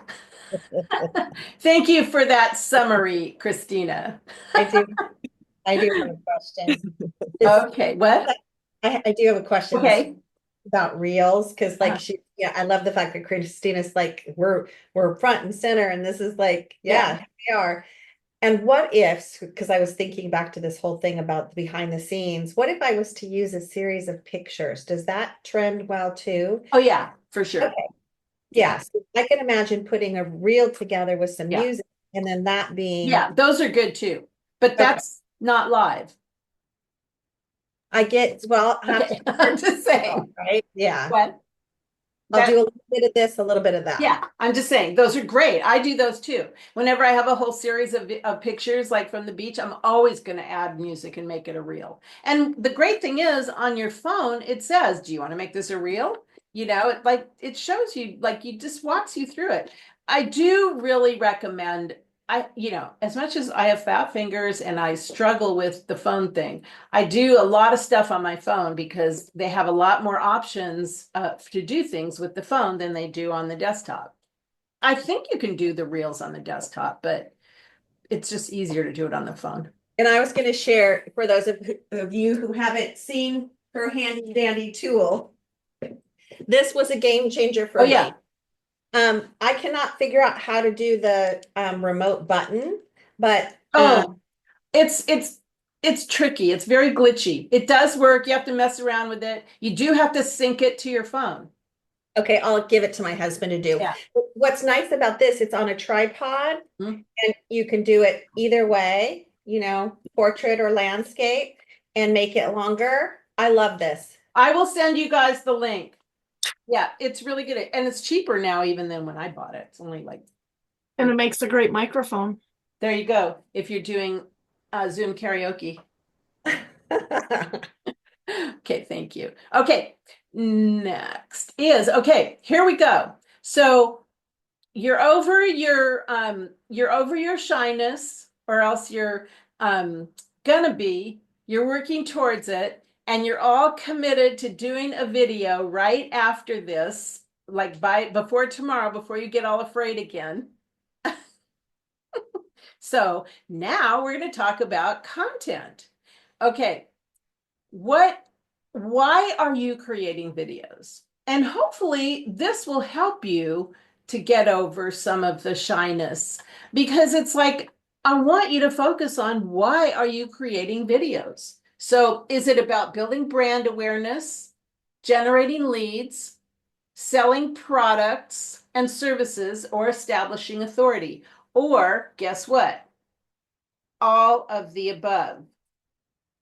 Thank you for that summary, Christina. I do have a question. Okay, what? I do have a question Okay. about reels because Uh-huh. I love the fact that Christina's like we're front and center and this is like Yeah. we are. And what if, because I was thinking back to this whole thing about the behind the scenes, what if I was to use a series of pictures? Does that trend well too? Oh yeah, for sure. Okay. Yeah, so I can imagine putting a reel together with some Yeah. music and then that being Yeah, those are good too, but that's not live. I get well, I have Okay, to I'm just saying. right? Yeah. What? I'll do a little bit of this, a little bit of that. Yeah, I'm just saying those are great. I do those too. Whenever I have a whole series of pictures like from the beach, I'm always going to add music and make it a reel. And the great thing is on your phone, it says, do you want to make this a reel? It shows you, it just walks you through it. I do really recommend, as much as I have fat fingers and I struggle with the phone thing, I do a lot of stuff on my phone because they have a lot more options to do things with the phone than they do on the desktop. I think you can do the reels on the desktop, but it's just easier to do it on the phone. And I was going to share for those of you who haven't seen her handy dandy tool. This was a game changer for me. Yeah. I cannot figure out how to do the remote button, but it's tricky. It's very glitchy. It does work. You have to mess around with it. You do have to sync it to your phone. Okay, I'll give it to my husband to do. Yeah. What's nice about this, it's on a tripod Mhm. and you can do it either way, portrait or landscape and make it longer. I love this. I will send you guys the link. Yeah, it's really good. And it's cheaper now even than when I bought it. It's only like, And it makes a great microphone. there you go. If you're doing Zoom karaoke. Okay, thank you. Okay, next is, okay, here we go. So you're over your shyness, or else you're you're working towards it, and you're all committed to doing a video right after this, like before tomorrow, before you get all afraid again. So now we're going to talk about content. Okay, why are you creating videos? And hopefully this will help you to get over some of the shyness, because it's like, I want you to focus on, why are you creating videos? So is it about building brand awareness, generating leads, selling products and services, or establishing authority? Or guess what? All of the above.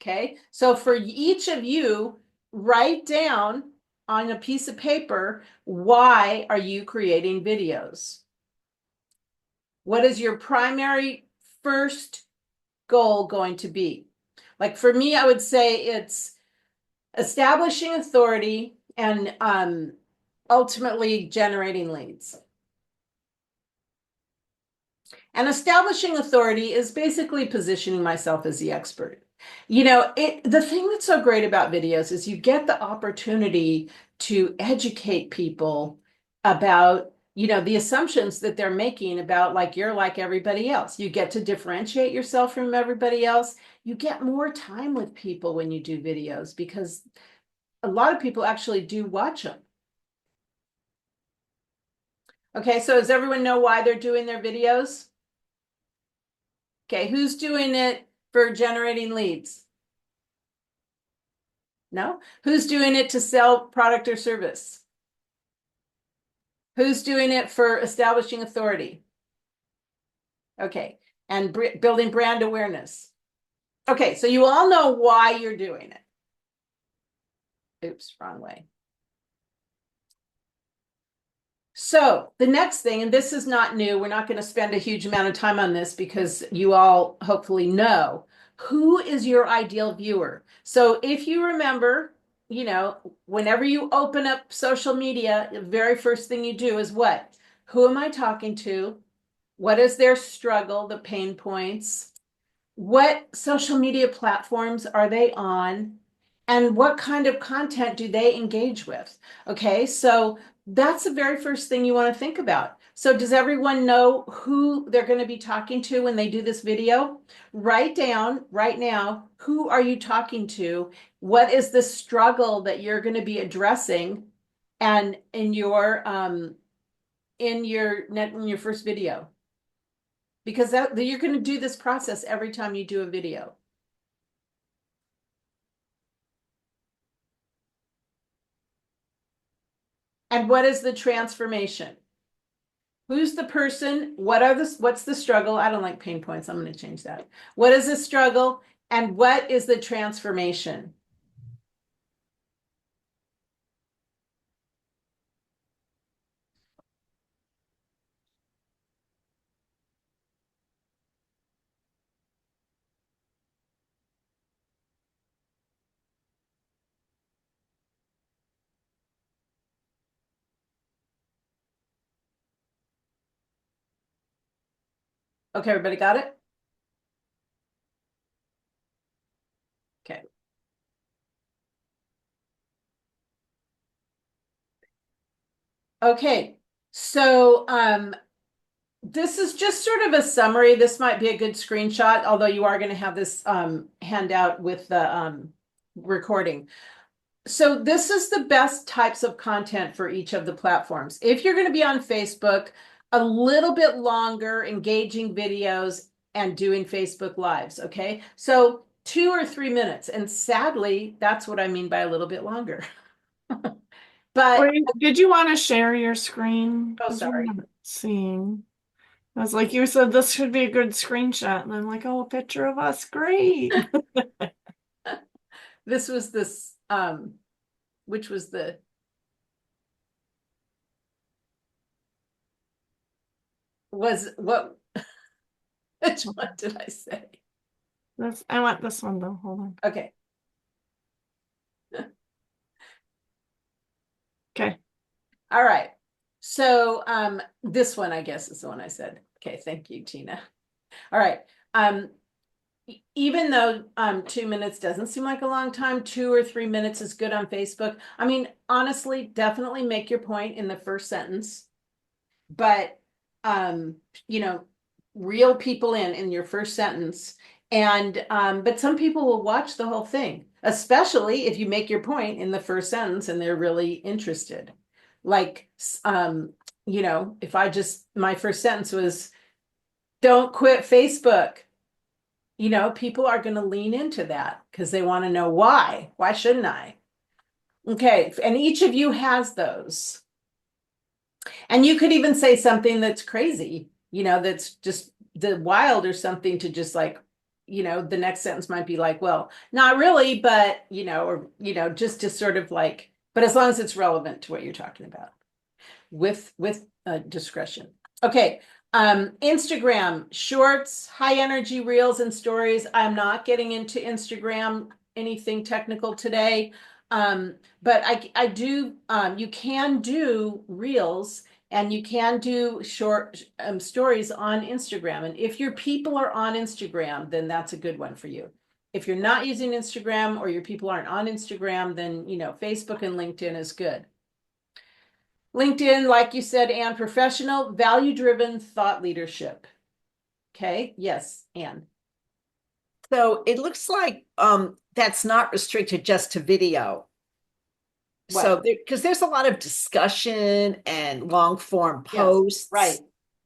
Okay, so for each of you, write down on a piece of paper, why are you creating videos? What is your primary first goal going to be? Like for me, I would say it's establishing authority and ultimately generating leads. And establishing authority is basically positioning myself as the expert. The thing that's so great about videos is you get the opportunity to educate people about, the assumptions that they're making about, like, you're like everybody else. You get to differentiate yourself from everybody else. You get more time with people when you do videos, because a lot of people actually do watch them. Okay, so does everyone know why they're doing their videos? Okay, who's doing it for generating leads? No? Who's doing it to sell product or service? Who's doing it for establishing authority? Okay, and building brand awareness. Okay, so you all know why you're doing it. Oops, wrong way. So the next thing, and this is not new, we're not going to spend a huge amount of time on this because you all hopefully know, who is your ideal viewer? So if you remember, whenever you open up social media, the very first thing you do is what? Who am I talking to? What is their struggle, the pain points? What social media platforms are they on? And what kind of content do they engage with? Okay, so that's the very first thing you want to think about. So does everyone know who they're going to be talking to when they do this video? Write down right now, who are you talking to? What is the struggle that you're going to be addressing and in your first video? Because you're going to do this process every time you do a video. And what is the transformation? Who's the person? What's the struggle? I don't like pain points. I'm going to change that. What is the struggle? And what is the transformation? Okay, everybody got it? Okay. Okay, so this is just sort of a summary. This might be a good screenshot, although you are going to have this handout with the recording. So this is the best types of content for each of the platforms. If you're going to be on Facebook, a little bit longer, engaging videos and doing Facebook Lives, okay? So 2 or 3 minutes. And sadly, that's what I mean by a little bit longer. But Wait, did you want to share your screen? Oh, 'Cause we're sorry. not seeing. I was like, you said this should be a good screenshot, and I'm like, oh, a picture of us, great. this was this, which was the, was what, which one did I say? I want this one though. Hold on. Okay. Okay. All right. So this one, I guess, is the one I said. Okay, thank you, Tina. All right. Even though 2 minutes doesn't seem like a long time, 2 or 3 minutes is good on Facebook. I mean, honestly, definitely make your point in the first sentence, but you know, reel people in your first sentence. And but some people will watch the whole thing, especially if you make your point in the first sentence and they're really interested. Like you know, if my first sentence was, don't quit Facebook. You know, people are going to lean into that because they want to know why. Why shouldn't I? Okay, and each of you has those. And you could even say something that's crazy, you know, that's just the wild or something to just like, you know, the next sentence might be like, well, not really, but, you know, or, you know, just to sort of like, but as long as it's relevant to what you're talking about with discretion. Okay. Instagram shorts, high energy reels and stories. I'm not getting into Instagram, anything technical today. But I do, you can do reels and you can do short stories on Instagram. And if your people are on Instagram, then that's a good one for you. If you're not using Instagram or your people aren't on Instagram, then, you know, Facebook and LinkedIn is good. LinkedIn, like you said, and professional, value-driven thought leadership. Okay, yes, Anne. So it looks like that's not restricted just to video. What? So because there's a lot of discussion and long form Yes, posts, right.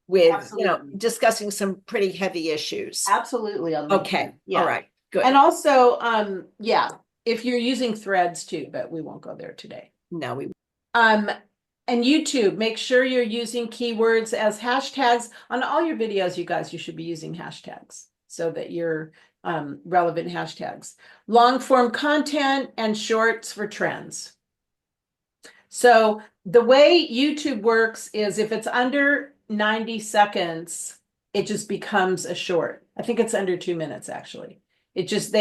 with you know, Absolutely. discussing some pretty heavy issues. Absolutely on Okay, LinkedIn. Yeah. all right, good. And also, yeah, if you're using threads too, but we won't go there today. No, we And YouTube, make sure you're using keywords as hashtags on all your videos, you guys. You should be using hashtags so that you're relevant hashtags. Long form content and shorts for trends. So the way YouTube works is if it's under 90 seconds, it just becomes a short. I think it's under 2 minutes actually. It just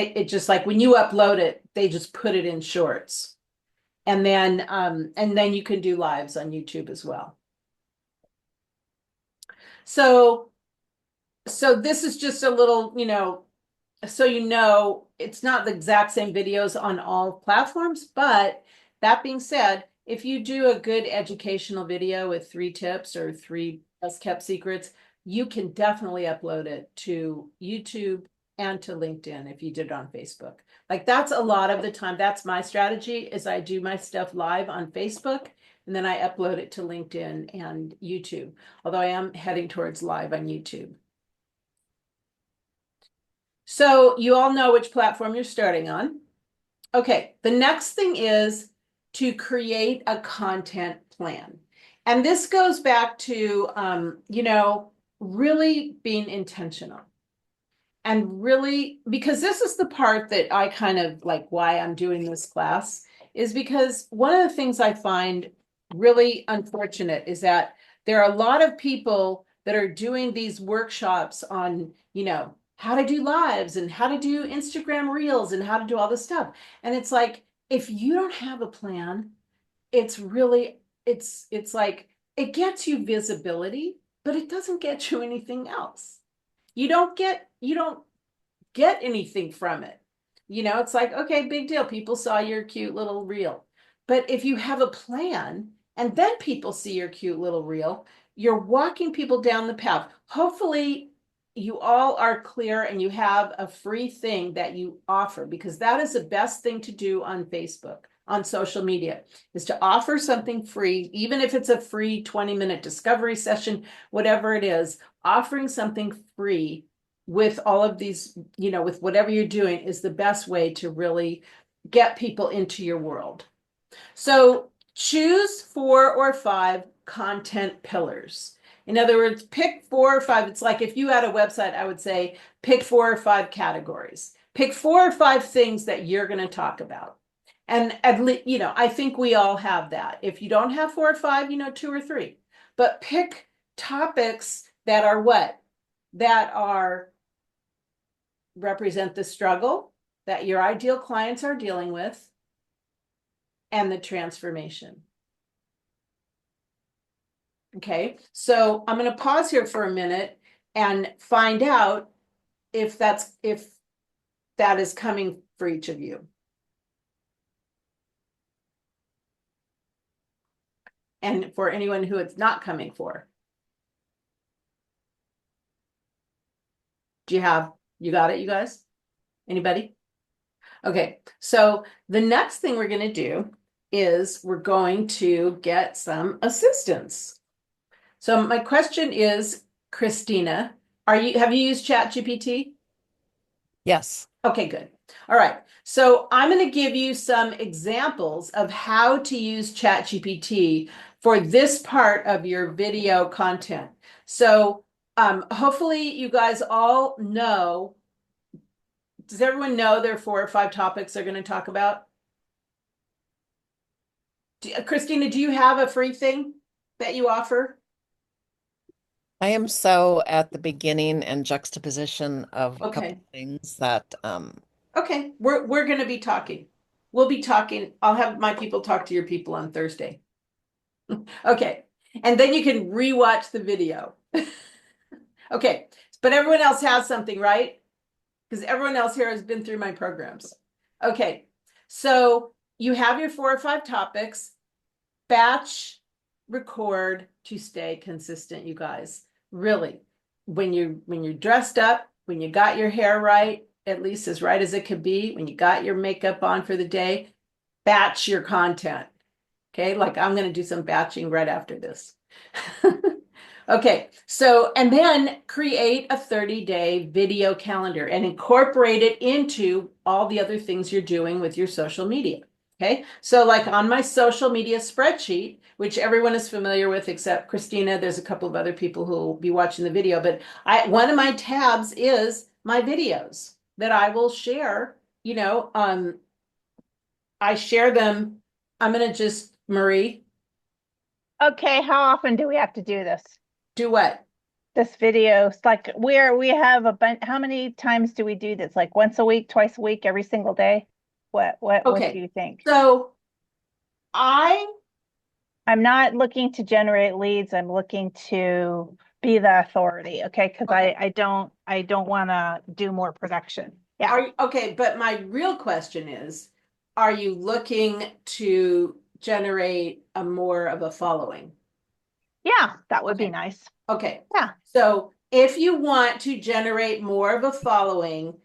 like when you upload it, they just put it in shorts. And then you can do lives on YouTube as well. So this is just a little, you know, so you know, it's not the exact same videos on all platforms, but that being said, if you do a good educational video with 3 tips or 3 best kept secrets, you can definitely upload it to YouTube and to LinkedIn if you did it on Facebook. Like that's a lot of the time. That's my strategy is I do my stuff live on Facebook and then I upload it to LinkedIn and YouTube, although I am heading towards live on YouTube. So you all know which platform you're starting on. Okay, the next thing is to create a content plan. And this goes back to, you know, really being intentional. And really, because this is the part that I kind of like why I'm doing this class, is because one of the things I find really unfortunate is that there are a lot of people that are doing these workshops on, you know, how to do lives and how to do Instagram reels and how to do all this stuff. And it's like, if you don't have a plan, it's really, it's like, it gets you visibility, but it doesn't get you anything else. You don't get anything from it. You know, it's like, okay, big deal. People saw your cute little reel. But if you have a plan and then people see your cute little reel, you're walking people down the path. Hopefully, you all are clear and you have a free thing that you offer because that is the best thing to do on Facebook, on social media, is to offer something free, even if it's a free 20-minute discovery session, whatever it is, offering something free with all of these, you know, with whatever you're doing is the best way to really get people into your world. So Choose 4 or 5 content pillars. In other words, pick 4 or 5. It's like if you had a website, I would say pick 4 or 5 categories. Pick 4 or 5 things that you're going to talk about. And at least, I think we all have that. If you don't have 4 or 5, 2 or 3. But pick topics that are what? That are represent the struggle that your ideal clients are dealing with and the transformation. Okay, so I'm going to pause here for a minute and find out if that is coming for each of you. And for anyone who it's not coming for. You got it, you guys? Anybody? Okay, so the next thing we're going to do is we're going to get some assistance. So my question is, Christina, have you used ChatGPT? Yes. Okay, good. All right. So I'm going to give you some examples of how to use ChatGPT for this part of your video content. So hopefully you guys all know. Does everyone know there are 4 or 5 topics they're going to talk about? Christina, do you have a free thing that you offer? I am so at the beginning and juxtaposition of a couple Okay. of things that Okay, we're going to be talking. We'll be talking. I'll have my people talk to your people on Thursday. Okay, and then you can rewatch the video. Okay, but everyone else has something, right? Because everyone else here has been through my programs. Okay, so you have your 4 or 5 topics. Batch, record to stay consistent, you guys. Really, when you're dressed up, when you got your hair right, at least as right as it could be, when you got your makeup on for the day, batch your content. Okay, like I'm going to do some batching right after this. Okay, so, and then create a 30-day video calendar and incorporate it into all the other things you're doing with your social media. Okay, so like on my social media spreadsheet, which everyone is familiar with except Christina, there's a couple of other people who will be watching the video, but one of my tabs is my videos that I will share. I share them. I'm going to just, Marie, Okay, how often do we have to do this? do what? This video, it's like where we have a bunch. How many times do we do this? Like once a week, twice a week, every single day? What Okay. do you think? So I'm not looking to generate leads. I'm looking to be the authority. Okay, because Okay. I don't want to do more production. Yeah. Okay, but my real question is, are you looking to generate a more of a following? Yeah, that would be Okay. nice. Okay. Yeah. So if you want to generate more of a following,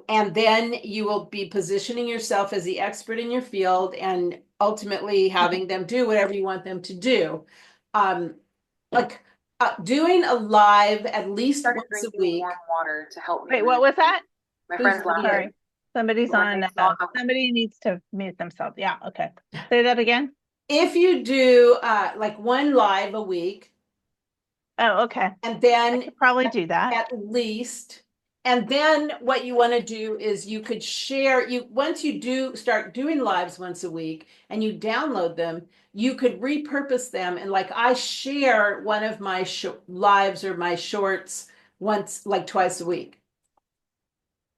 and then you will be positioning yourself as the expert in your field and ultimately having them do whatever you want them to do. Like doing a live at least once a week. Warm water to help me. Wait, what was that? My Who's friend's laughing. Sorry. Somebody's Like, on. Somebody needs to mute themselves. Yeah. Okay. Say that again. If you do like one live a week, Oh, okay. and I then could probably do that. at least, and then what you want to do is you could share, once you do start doing lives once a week and you download them, you could repurpose them. And like I share one of my lives or my shorts twice a week.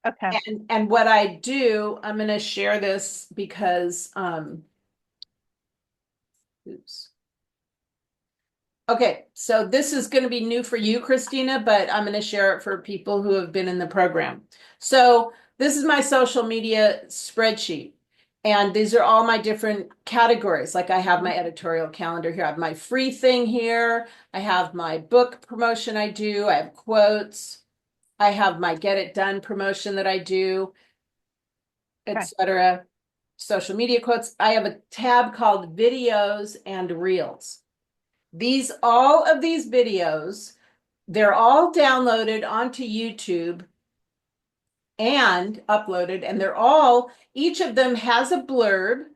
Okay. And what I do, I'm going to share this because, oops. Okay, so this is going to be new for you, Christina, but I'm going to share it for people who have been in the program. So this is my social media spreadsheet. And these are all my different categories. Like I have my editorial calendar here. I have my free thing here. I have my book promotion I do. I have quotes. I have my get it done promotion that I do, etc. Social media quotes. I have a tab called videos and reels. All of these videos, they're all downloaded onto YouTube and uploaded, and each of them has a blurb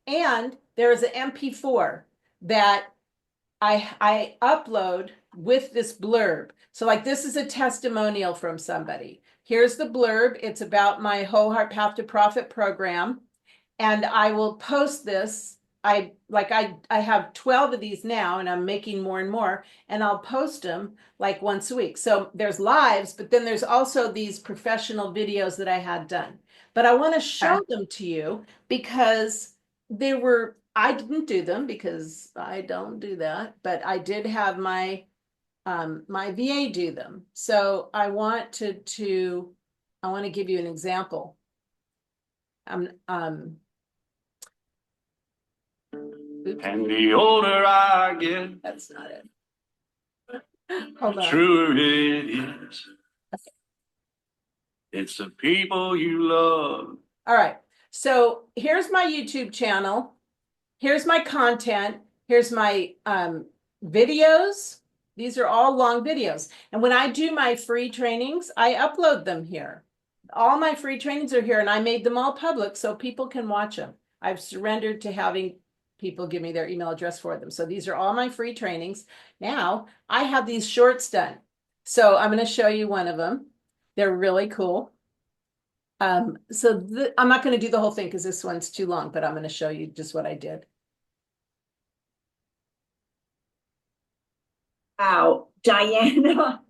and there is an MP4 that I upload with this blurb. So like this is a testimonial from somebody. Here's the blurb. It's about my Whole Heart Path to Profit program. And I will post this. I have 12 of these now and I'm making more and more, and I'll post them like once a week. So there's lives, but then there's also these professional videos that I had done. But I want to show them to you because I didn't do them because I don't do that, but I did have my my VA do them. So I want to give you an example. Oops. And the older I get, That's not it. the Hold on. truer it is. It's the people you love. All right. So here's my YouTube channel. Here's my content. Here's my videos. These are all long videos. And when I do my free trainings, I upload them here. All my free trainings are here and I made them all public so people can watch them. I've surrendered to having people give me their email address for them. So these are all my free trainings. Now I have these shorts done. So I'm going to show you one of them. They're really cool. I'm not going to do the whole thing because this one's too long, but I'm going to show you just what I did. Wow, Diana,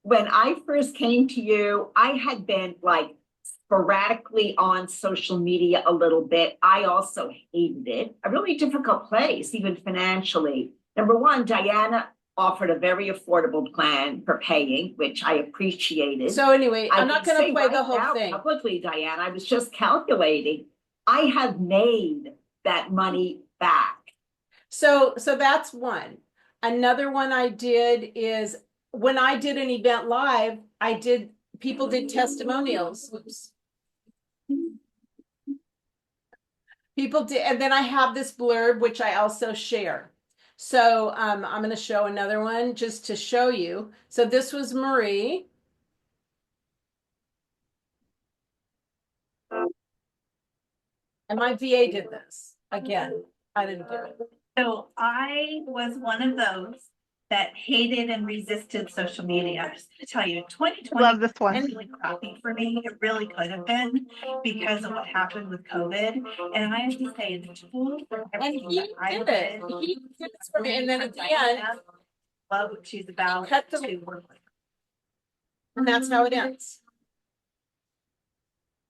when I first came to you, I had been like sporadically on social media a little bit. I also hated it. A really difficult place, even financially. Number one, Diana offered a very affordable plan for paying, which I appreciated. So anyway, I'm not can going to say play right the whole now thing. publicly, Diana, I was just calculating. I have made that money back. So that's one. Another one I did is when I did an event live, people did testimonials. Oops. People did, and then I have this blurb, which I also share. So I'm going to show another one just to show you. So this was Marie. And my VA did this. Again, I didn't do it. So I was one of those that hated and resisted social media. I'm just gonna tell you, 2020 Love this one. was really crappy for me. It really could have been because of what happened with COVID. And I have to say, the tools for And everything he that I did it. He did this for me. And then at the end, love what she's about cut the- to work with. and that's how it ends.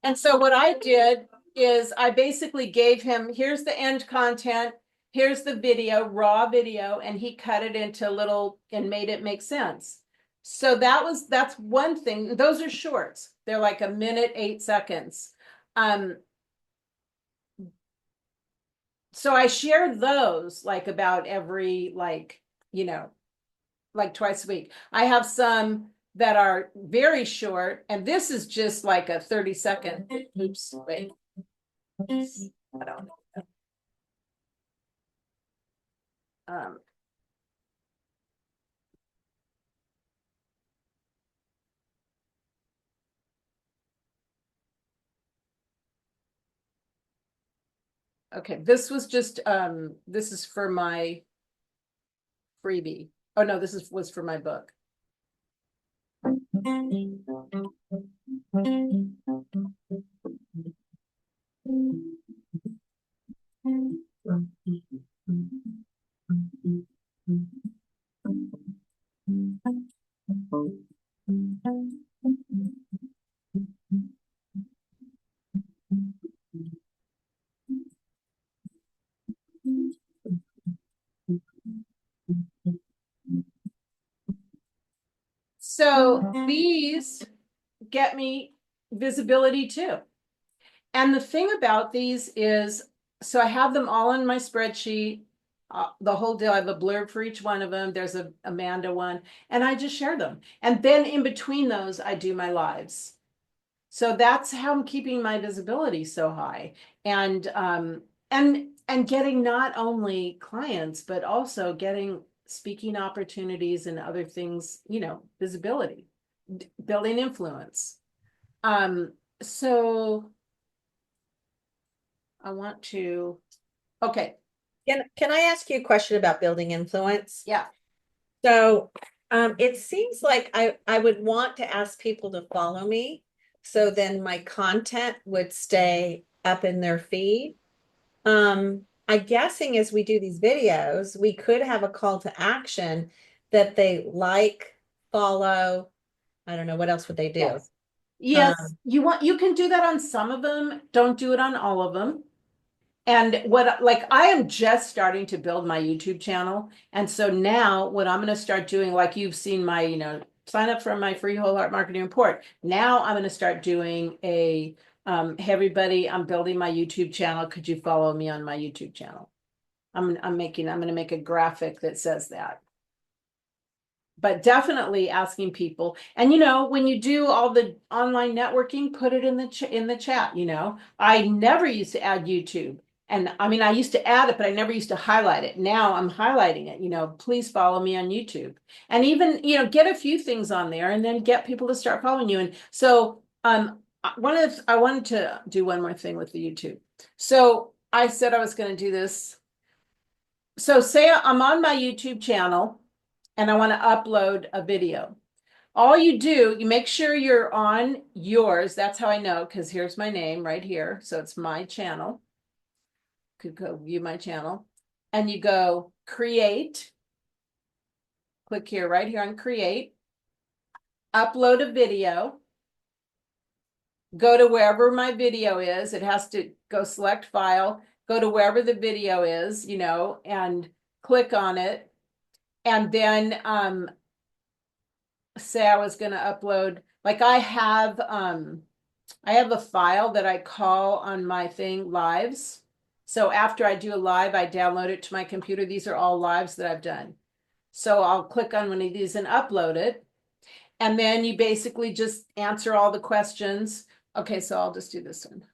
And so what I did is I basically gave him, here's the end content, here's the video, raw video, and he cut it into little and made it make sense. So that's one thing. Those are shorts. They're like a minute, 8 seconds. So I share those like about every like twice a week. I have some that are very short, and this is just like a 30-second. Oops, wait. I don't know. Okay, this was just this is for my freebie. Oh no, this was for my book. So these get me visibility too. And the thing about these is, so I have them all in my spreadsheet, the whole deal. I have a blurb for each one of them. There's a Amanda one, and I just share them. And then in between those, I do my lives. So that's how I'm keeping my visibility so high. And getting not only clients, but also getting speaking opportunities and other things, visibility, building influence. So I want to, okay. Can I ask you a question about building influence? Yeah. So, it seems like I would want to ask people to follow me, so then my content would stay up in their feed. I'm guessing as we do these videos, we could have a call to action that they like, follow. I don't know, what else would they do? Yes. Yes, Um, you can do that on some of them. Don't do it on all of them. And what, like, I am just starting to build my YouTube channel. And so now what I'm going to start doing, like you've seen my, sign up for my free whole heart marketing report. Now I'm going to start doing hey, everybody, I'm building my YouTube channel. Could you follow me on my YouTube channel? I'm going to make a graphic that says that. But definitely asking people, and when you do all the online networking, put it in the chat. I never used to add YouTube, and I mean I used to add it, but I never used to highlight it. Now I'm highlighting it. Please follow me on YouTube, and even get a few things on there, and then get people to start following you. And so I wanted to do one more thing with the YouTube. So I said I was going to do this. So say I'm on my YouTube channel and I want to upload a video. All you do, you make sure you're on yours. That's how I know, because here's my name right here. So it's my channel. Could go view my channel. And you go create. Click here, right here on create. Upload a video. Go to wherever my video is. It has to go select file. Go to wherever the video is, and click on it. And then say I was going to upload, like I have a file that I call on my thing lives. So after I do a live, I download it to my computer. These are all lives that I've done. So I'll click on one of these and upload it. And then you basically just answer all the questions. Okay, so I'll just do this one.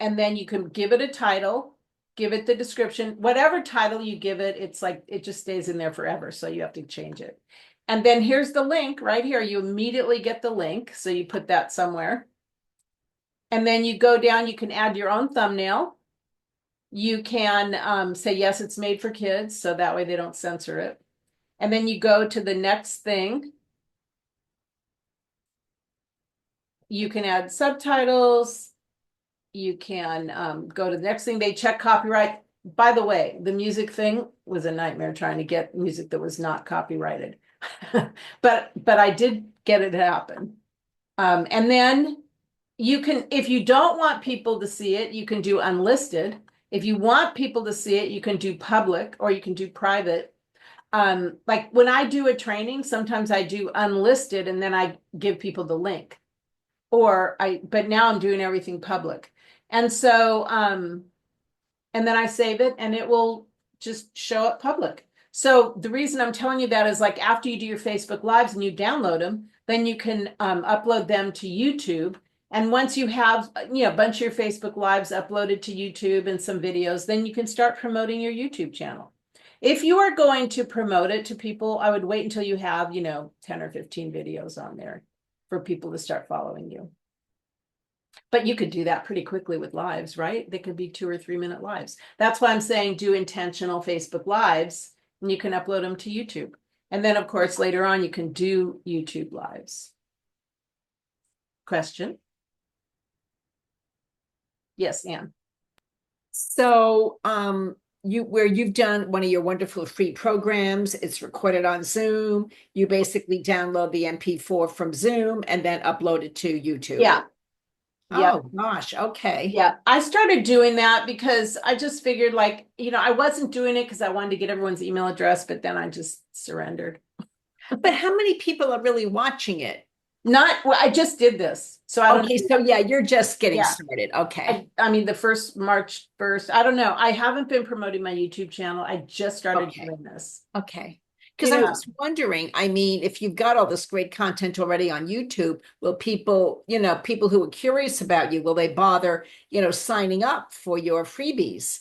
And then you can give it a title, give it the description, whatever title you give it, it's like, it just stays in there forever. So you have to change it. And then here's the link right here. You immediately get the link. So you put that somewhere. And then you go down, you can add your own thumbnail. You can say, yes, it's made for kids. So that way they don't censor it. And then you go to the next thing. You can add subtitles. You can go to the next thing. They check copyright. By the way, the music thing was a nightmare trying to get music that was not copyrighted. but I did get it to happen. And then you can, if you don't want people to see it, you can do unlisted. If you want people to see it, you can do public or you can do private. Like when I do a training, sometimes I do unlisted and then I give people the link. But now I'm doing everything public. And so, and then I save it and it will just show up public. So the reason I'm telling you that is like after you do your Facebook Lives and you download them, then you can upload them to YouTube. And once you have, a bunch of your Facebook Lives uploaded to YouTube and some videos, then you can start promoting your YouTube channel. If you are going to promote it to people, I would wait until you have, 10 or 15 videos on there for people to start following you. But you could do that pretty quickly with lives, right? They could be 2 or 3 minute lives. That's why I'm saying do intentional Facebook Lives and you can upload them to YouTube. And then of course, later on, you can do YouTube Lives. Question? Yes, Anne. So, where you've done one of your wonderful free programs, it's recorded on Zoom. You basically download the MP4 from Zoom and then upload it to YouTube. Yeah. Oh gosh. Okay. Yeah. I started doing that because I just figured like, I wasn't doing it because I wanted to get everyone's email address, but then I just surrendered. But how many people are really watching it? I just did this. So I don't Okay, so yeah, you're just getting Yeah. started. Okay. I mean, the first March 1st, I don't know. I haven't been promoting my YouTube channel. I just started Okay. doing this. Okay. Because I'm Yeah. just wondering, I mean, if you've got all this great content already on YouTube, will people, people who are curious about you, will they bother, signing up for your freebies?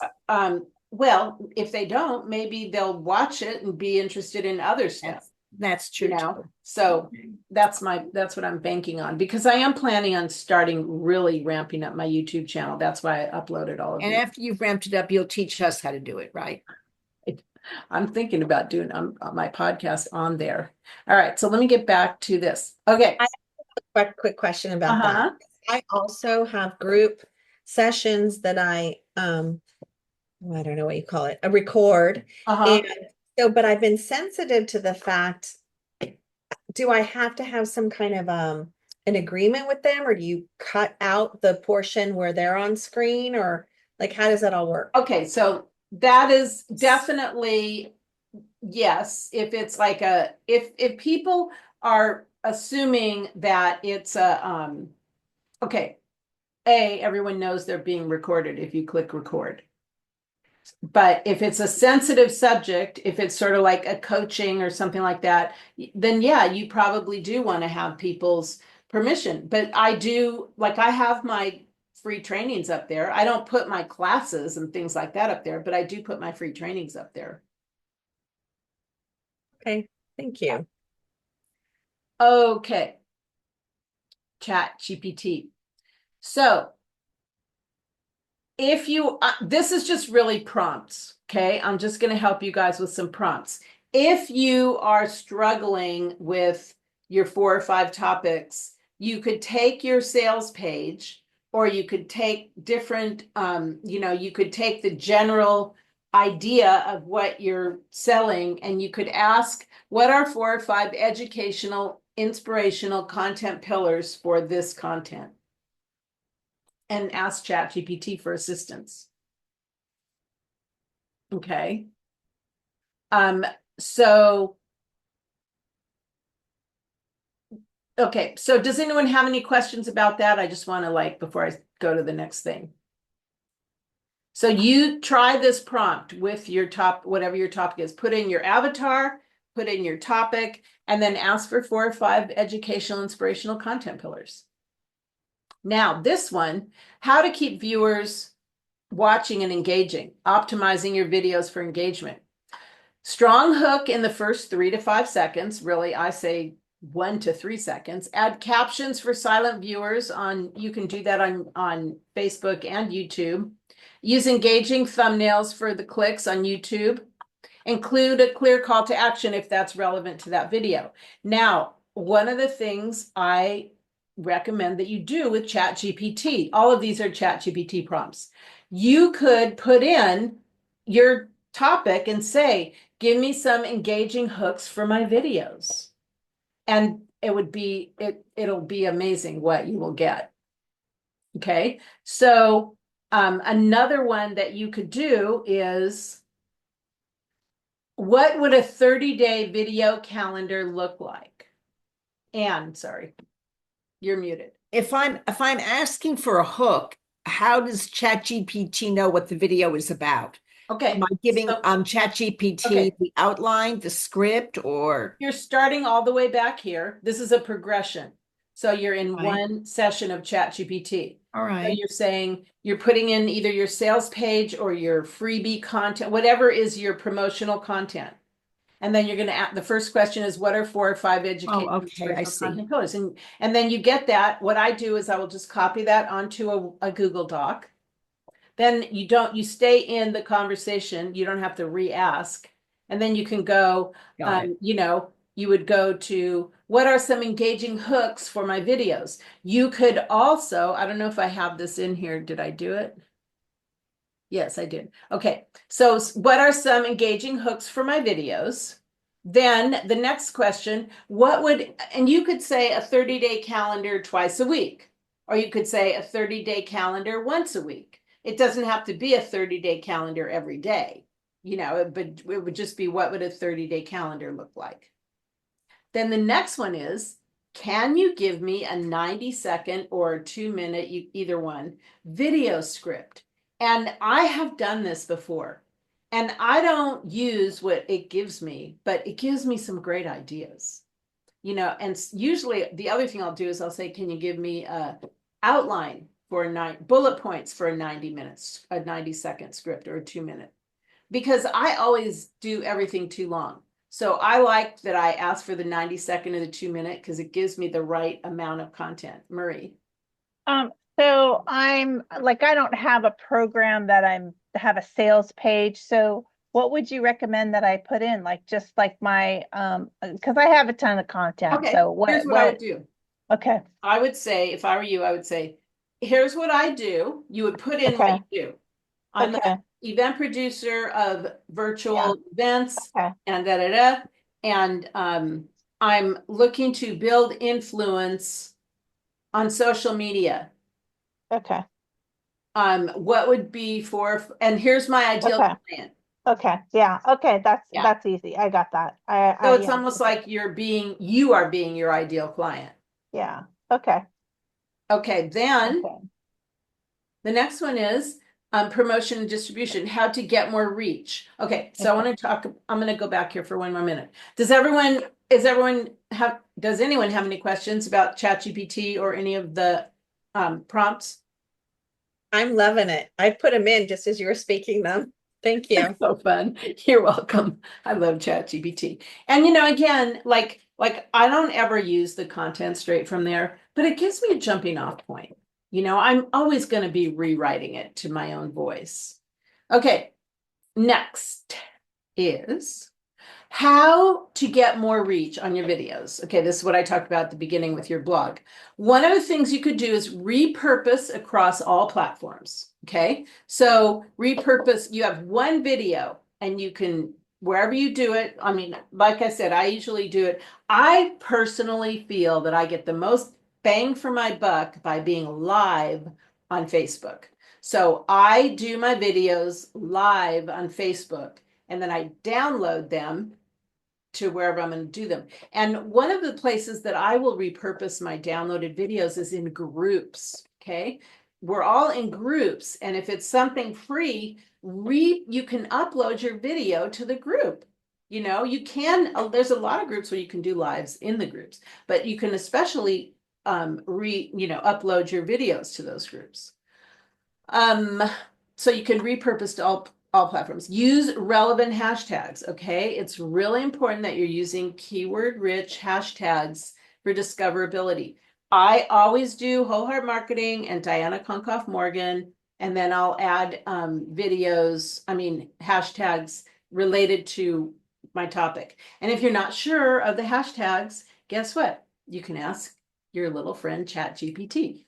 Well, if they don't, maybe they'll watch it and be interested in other stuff. That's true. you know? too. So that's what I'm banking on, because I am planning on starting really ramping up my YouTube channel. That's why I uploaded all of And these. after you've ramped it up, you'll teach us how to do it, right? I'm thinking about doing my podcast on there. All right, so let me get back to this. Okay. Quick question about that. Uh-huh. I also have group sessions that I don't know what you call it, a record. Uh-huh. And so, but I've been sensitive to the fact, do I have to have some kind of an agreement with them, or do you cut out the portion where they're on screen, or like how does that all work? Okay, so that is definitely yes. If it's like if people are assuming that it's okay, everyone knows they're being recorded if you click record. But if it's a sensitive subject, if it's sort of like a coaching or something like that, then yeah, you probably do want to have people's permission. But I do, like, I have my free trainings up there. I don't put my classes and things like that up there, but I do put my free trainings up there. Okay, thank you. Okay. Chat GPT. So if you, this is just really prompts, okay? I'm just going to help you guys with some prompts. If you are struggling with your 4 or 5 topics, you could take your sales page, or you could take different, you could take the general idea of what you're selling, and you could ask, what are 4 or 5 educational, inspirational content pillars for this content? And ask ChatGPT for assistance. Okay. So does anyone have any questions about that? I just want to, before I go to the next thing. So you try this prompt with your whatever your topic is. Put in your avatar, put in your topic, and then ask for 4 or 5 educational, inspirational content pillars. Now, this one, how to keep viewers watching and engaging, optimizing your videos for engagement. Strong hook in the first 3 to 5 seconds. Really, I say 1 to 3 seconds. Add captions for silent viewers you can do that on Facebook and YouTube. Use engaging thumbnails for the clicks on YouTube. Include a clear call to action if that's relevant to that video. Now, one of the things I recommend that you do with ChatGPT, all of these are ChatGPT prompts. You could put in your topic and say, give me some engaging hooks for my videos. And it'll be amazing what you will get. Okay. So another one that you could do is, what would a 30-day video calendar look like? Anne, sorry, you're muted. If I'm asking for a hook, how does ChatGPT know what the video is about? Okay. Am I giving so ChatGPT Okay. the outline, the script, or you're starting all the way back here. This is a progression. So you're in Right. one session of ChatGPT. all So right? you're saying you're putting in either your sales page or your freebie content, whatever is your promotional content. And then you're going to ask, the first question is, what are 4 or 5 educational okay, I see. content pillars? And then you get that. What I do is I will just copy that onto a Google Doc. Then you stay in the conversation. You don't have to re-ask. And then you can go, Got it. you would go to, what are some engaging hooks for my videos? You could also, I don't know if I have this in here. Did I do it? Yes, I did. Okay. So what are some engaging hooks for my videos? Then the next question, and you could say a 30-day calendar twice a week, or you could say a 30-day calendar once a week. It doesn't have to be a 30-day calendar every day, but it would just be, what would a 30-day calendar look like? Then the next one is, can you give me a 90-second or a 2-minute, either one, video script? And I have done this before, and I don't use what it gives me, but it gives me some great ideas, and usually the other thing I'll do is I'll say, can you give me a outline for bullet points for a 90-minute, a 90-second script or a 2-minute? Because I always do everything too long. So I like that I asked for the 90-second or the 2-minute because it gives me the right amount of content. Marie. So I'm like, I don't have a program that have a sales page. So what would you recommend that I put in? Like just like my because I have a ton of content. Okay, So here's what I would do. Okay. I would say, if I were you, I would say, here's what I do. You would put in what you do. I'm Okay. an event producer of virtual Yeah. events Okay. and da-da-da. And I'm looking to build influence on social media. Okay. What would be and here's my ideal Okay. client. Okay. Yeah. Okay. Yeah. That's easy. I got that. So it's yeah. almost like you are being your ideal client. Yeah. Okay. Okay, then Okay. the next one is promotion and distribution, how to get more reach. Okay, so I want to talk, I'm going to go back here for one more minute. Does anyone have any questions about ChatGPT or any of the prompts? I'm loving it. I put them in just as you were speaking them. Thank you. So fun. You're welcome. I love ChatGPT. And again, like I don't ever use the content straight from there, but it gives me a jumping off point. I'm always going to be rewriting it to my own voice. Okay, next is how to get more reach on your videos. Okay, this is what I talked about at the beginning with your blog. One of the things you could do is repurpose across all platforms. Okay, so repurpose, you have one video and you can, wherever you do it, I mean, like I said, I usually do it. I personally feel that I get the most bang for my buck by being live on Facebook. So I do my videos live on Facebook and then I download them to wherever I'm going to do them. And one of the places that I will repurpose my downloaded videos is in groups. Okay. We're all in groups. And if it's something free, you can upload your video to the group. You can, there's a lot of groups where you can do lives in the groups, but you can especially upload your videos to those groups. So you can repurpose to all platforms. Use relevant hashtags, okay? It's really important that you're using keyword-rich hashtags for discoverability. I always do Whole Heart Marketing and Diana Konkoff Morgan, and then I'll add hashtags related to my topic. And if you're not sure of the hashtags, guess what? You can ask your little friend ChatGPT.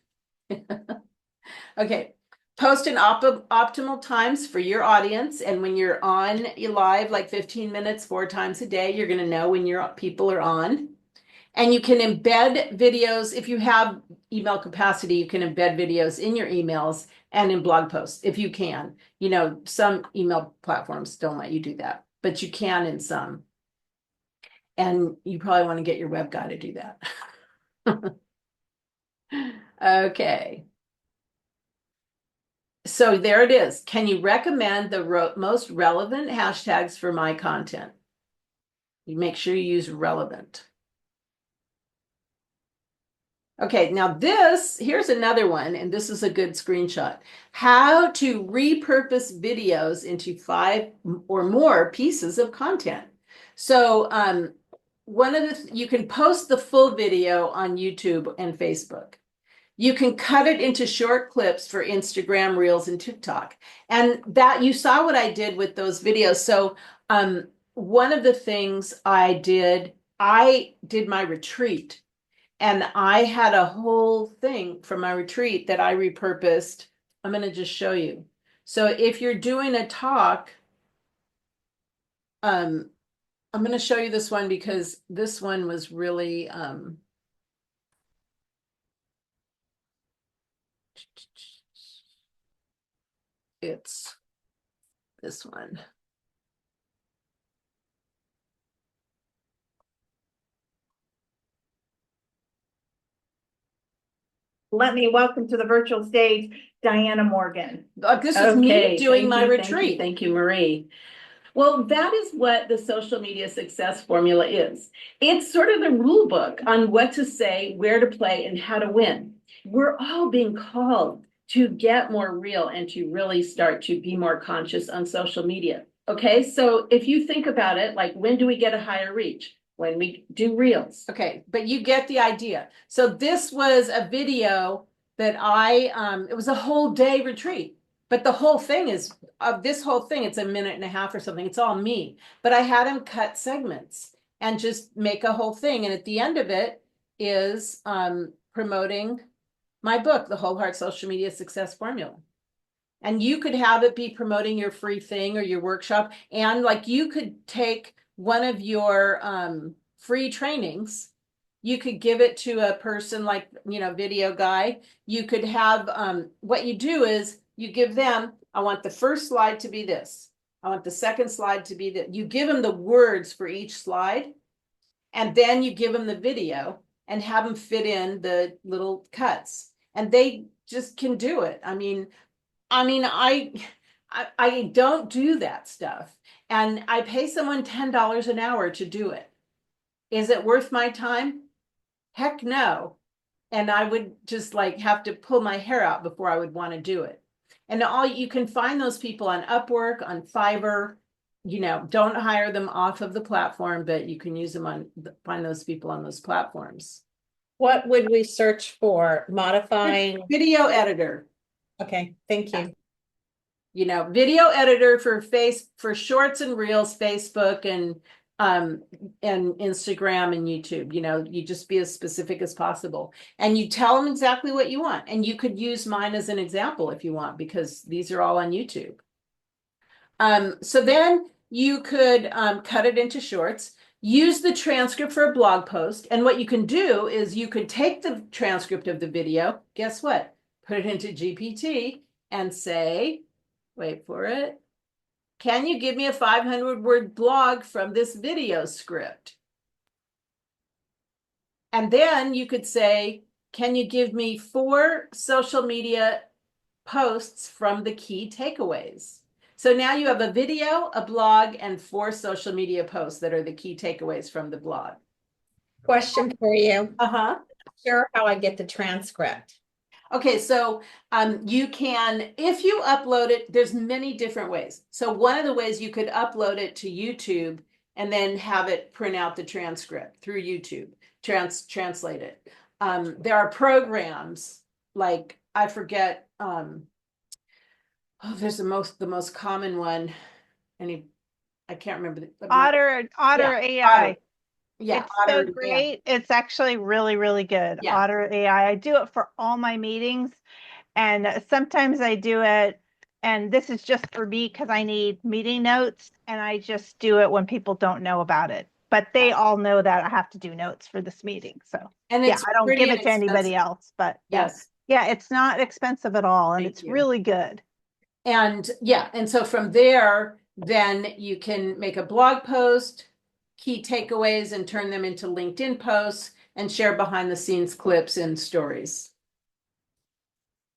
Okay. Post in optimal times for your audience. And when you're on live, like 15 minutes, 4 times a day, you're going to know when your people are on. And you can embed videos. If you have email capacity, you can embed videos in your emails and in blog posts if you can. Some email platforms don't let you do that, but you can in some. And you probably want to get your web guy to do that. Okay. So there it is. Can you recommend the most relevant hashtags for my content? You make sure you use relevant. Okay, now here's another one, and this is a good screenshot. How to repurpose videos into 5 or more pieces of content. So you can post the full video on YouTube and Facebook. You can cut it into short clips for Instagram, Reels, and TikTok. And that you saw what I did with those videos. So one of the things I did my retreat. And I had a whole thing from my retreat that I repurposed. I'm going to just show you. So if you're doing a talk, I'm going to show you this one because this one was really it's this one. Let me welcome to the virtual stage, Diana Morgan. This is me doing my Thank retreat. Thank you, Marie. Well, that is what the social media success formula is. It's sort of the rule book on what to say, where to play, and how to win. We're all being called to get more real and to really start to be more conscious on social media. Okay, so if you think about it, like when do we get a higher reach? When we do reels. Okay, but you get the idea. So this was a video that it was a whole day retreat. But the whole thing is, this whole thing, it's a minute and a half or something. It's all me. But I had him cut segments and just make a whole thing. And at the end of it is promoting my book, The Whole Heart Social Media Success Formula. And you could have it be promoting your free thing or your workshop. And like you could take one of your free trainings, you could give it to a person like, video guy. You could have, what you do is you give them, I want the first slide to be this. I want the second slide to be that. You give them the words for each slide, and then you give them the video and have them fit in the little cuts. And they just can do it. I mean, I don't do that stuff, and I pay someone $10 an hour to do it. Is it worth my time? Heck no. And I would just like have to pull my hair out before I would want to do it. And you can find those people on Upwork, on Fiverr. Don't hire them off of the platform, but you can use them find those people on those platforms. What would we search for? Modifying? Video editor. Okay, thank you. Video editor for shorts and reels, Facebook and Instagram and YouTube. You just be as specific as possible, and you tell them exactly what you want. And you could use mine as an example if you want, because these are all on YouTube. So then you could cut it into shorts, use the transcript for a blog post. And what you can do is you could take the transcript of the video, guess what? Put it into GPT and say, wait for it. Can you give me a 500-word blog from this video script? And then you could say, can you give me 4 social media posts from the key takeaways? So now you have a video, a blog, and 4 social media posts that are the key takeaways from the blog. Question for you. Uh-huh. Sure, how I get the transcript. Okay, so you can, if you upload it, there's many different ways. So one of the ways you could upload it to YouTube and then have it print out the transcript through YouTube, translate it. There are programs like, I forget, there's the most common one, and I can't remember. Otter AI. Otter. Yeah, it's so great. It's actually really, really good. Yeah. Otter AI. I do it for all my meetings, and sometimes I do it, and this is just for me because I need meeting notes, and I just do it when people don't know about it. But they all know that I have to do notes for this meeting. So and yeah, I don't give it to anybody else. But yes, yeah, it's not expensive at all, and it's really good. And yeah, and so from there, then you can make a blog post, key takeaways, and turn them into LinkedIn posts and share behind the scenes clips and stories.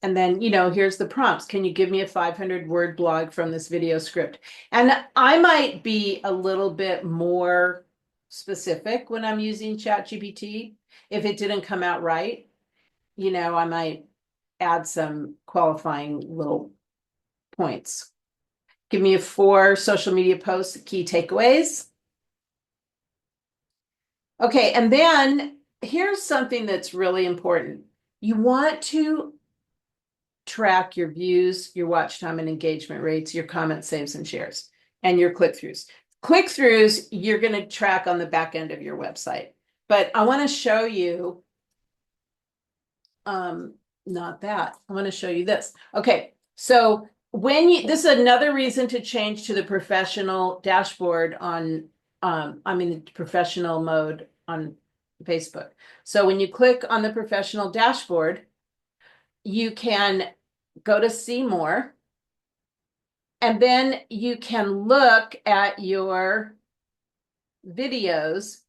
And then, here's the prompts. Can you give me a 500-word blog from this video script? And I might be a little bit more specific when I'm using ChatGPT. If it didn't come out right, I might add some qualifying little points. Give me 4 social media posts, key takeaways. Okay, and then here's something that's really important. You want to track your views, your watch time and engagement rates, your comment saves and shares, and your click-throughs. Click-throughs, you're going to track on the back end of your website. But I want to show you, not that. I want to show you this. Okay, so this is another reason to change to the professional dashboard on the professional mode on Facebook. So when you click on the professional dashboard, you can go to see more, and then you can look at your videos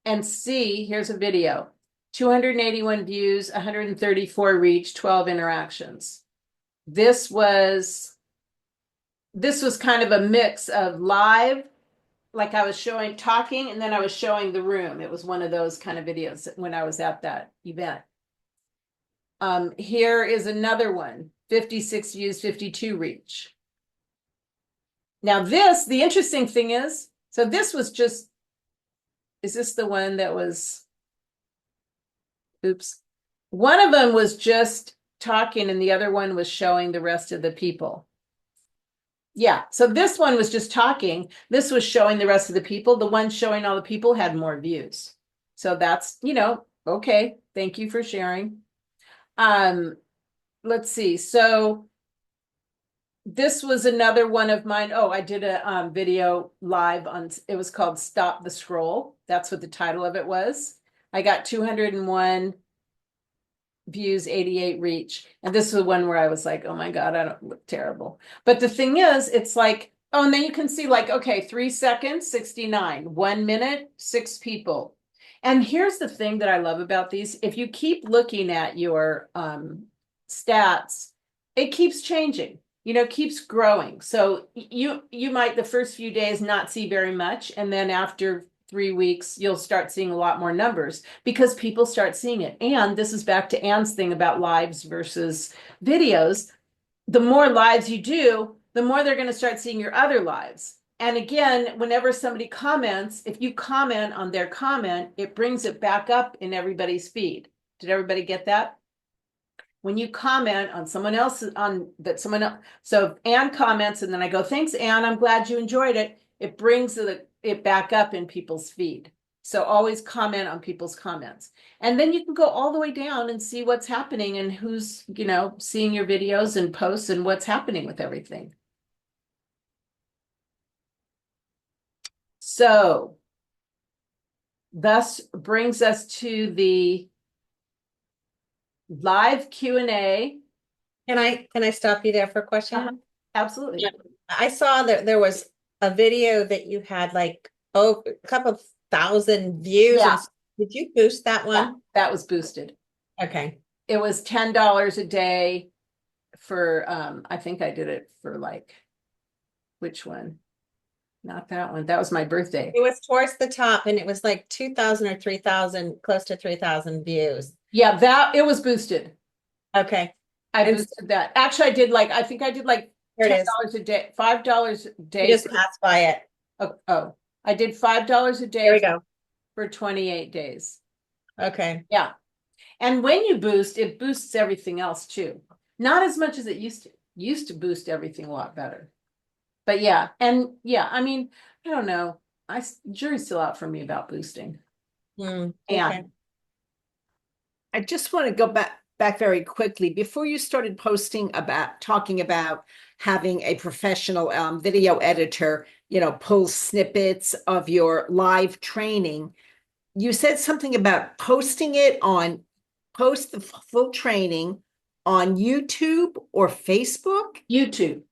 and see, here's a video, 281 views, 134 reach, 12 interactions. This was kind of a mix of live, like I was talking, and then I was showing the room. It was one of those kind of videos when I was at that event. Here is another one, 56 views, 52 reach. Now this, the interesting thing is, so this was just, is this the one that was, oops. One of them was just talking and the other one was showing the rest of the people. Yeah, so this one was just talking. This was showing the rest of the people. The one showing all the people had more views. So that's, okay. Thank you for sharing. Let's see. So this was another one of mine. Oh, I did a video live on, it was called Stop the Scroll. That's what the title of it was. I got 201 views, 88 reach. And this was one where I was like, oh my God, I don't look terrible. But the thing is, it's like, oh, and then you can see like, okay, 3 seconds, 69, 1 minute, 6 people. And here's the thing that I love about these. If you keep looking at your stats, it keeps changing, keeps growing. So you might the first few days not see very much. And then after 3 weeks, you'll start seeing a lot more numbers because people start seeing it. And this is back to Anne's thing about lives versus videos. The more lives you do, the more they're going to start seeing your other lives. And again, whenever somebody comments, if you comment on their comment, it brings it back up in everybody's feed. Did everybody get that? When you comment on someone else, so if Anne comments and then I go, thanks, Anne, I'm glad you enjoyed it. It brings it back up in people's feed. So always comment on people's comments. And then you can go all the way down and see what's happening and who's, seeing your videos and posts and what's happening with everything. So thus brings us to the live Q&A. Can I stop you there for a question? Absolutely. I saw that there was a video that you had like a couple thousand views. Yeah. Did you boost that one? Yeah, that was boosted. Okay. It was $10 a day for I think I did it for like, which one? Not that one. That was my birthday. It was towards the top and it was like 2,000 or 3,000, close to 3,000 views. Yeah, it was boosted. Okay. I boosted that. Actually, I think I did like Here it $10 is. a day, $5 a day. You just passed by it. Oh, I did $5 a day There we go. for 28 days. Okay. Yeah. And when you boost, it boosts everything else too. Not as much as it used to. Used to boost everything a lot better. But yeah, and yeah, I mean, I don't know. Jury's still out for me about boosting. Okay. And I just want to go back very quickly before you started talking about having a professional video editor, pull snippets of your live training. You said something about post the full training on YouTube or Facebook? YouTube.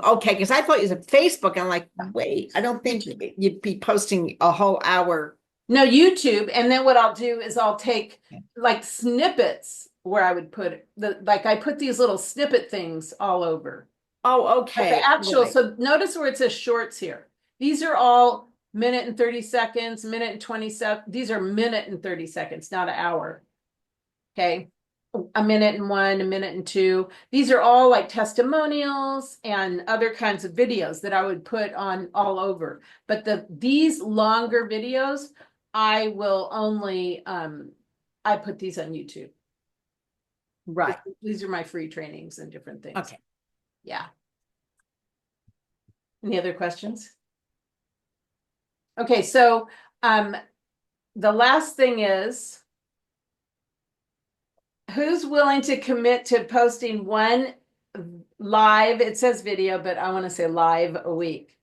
Okay, because I thought you said Facebook. I'm like, wait, I don't think you'd be posting a whole hour. No, YouTube. And then what I'll do is I'll take like snippets where I would put I put these little snippet things all over. Oh, But okay. the actual, Right. so notice where it says shorts here. These are all minute and 30 seconds, minute and 20 seconds. These are minute and 30 seconds, not an hour. Okay. A minute and 1, a minute and 2. These are all like testimonials and other kinds of videos that I would put on all over. But these longer videos, I will only I put these on YouTube. Right. These are my free trainings and different things. Okay. Yeah. Any other questions? Okay, so the last thing is, who's willing to commit to posting one live, it says video, but I want to say live a week?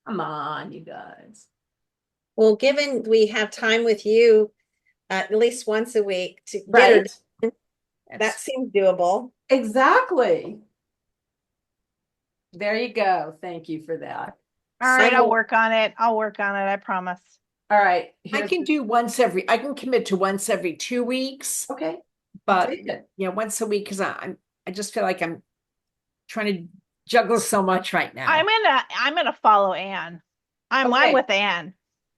Come on, you guys. Well, given we have time with you at least once a week to get Right? her, that seems doable. Exactly. There you go. Thank you for that. All right, So- I'll work on it. I promise. All right. I can commit to once every 2 weeks, Okay. but Take it. once a week because I just feel like I'm trying to juggle so much right now. I'm gonna follow Anne. I'm Okay. with Anne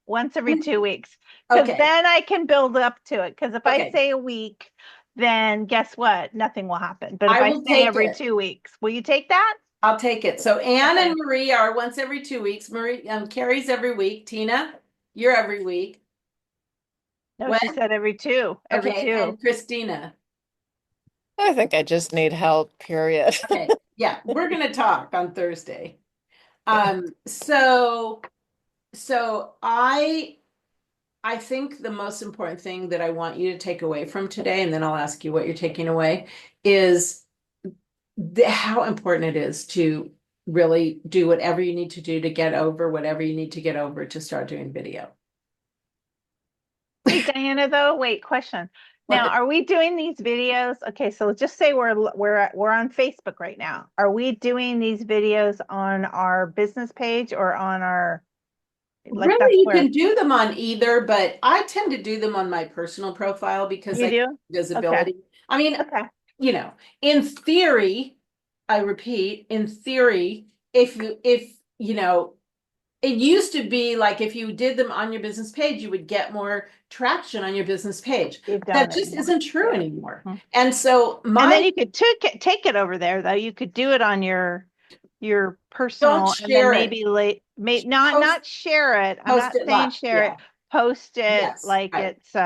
once every 2 weeks. Because Okay. then I can build up to it. Because if I Okay. say a week, then guess what? Nothing will happen. But if I I will say take every it. 2 weeks, will you take that? I'll take it. So Anne Okay. and Marie are once every 2 weeks. Marie, Carrie's every week. Tina, you're every week. No, What? she said every two. Every Okay, two. and Christina. I think I just need help, period. Okay, yeah, we're gonna talk on Thursday. So I think the most important thing that I want you to take away from today, and then I'll ask you what you're taking away, is how important it is to really do whatever you need to do to get over whatever you need to get over to start doing video. Hey, Diana, though, wait, question. Now, What? are we doing these videos? Okay, so just say we're on Facebook right now. Are we doing these videos on our business page or on our like that's Really, you where can do them on either, but I tend to do them on my personal profile because you I do? get visibility. I mean, Okay. you know, in theory, I repeat, in theory, if you know, it used to be like if you did them on your business page, you would get more traction on your business page. You've That done it just more. isn't true Yeah. anymore. Mhm. And so And then my you could take it over there though. You could do it on your personal don't and then share it. maybe not Post share it. I'm post not it saying live. share Yeah. it. Post it Yes. like Right. it's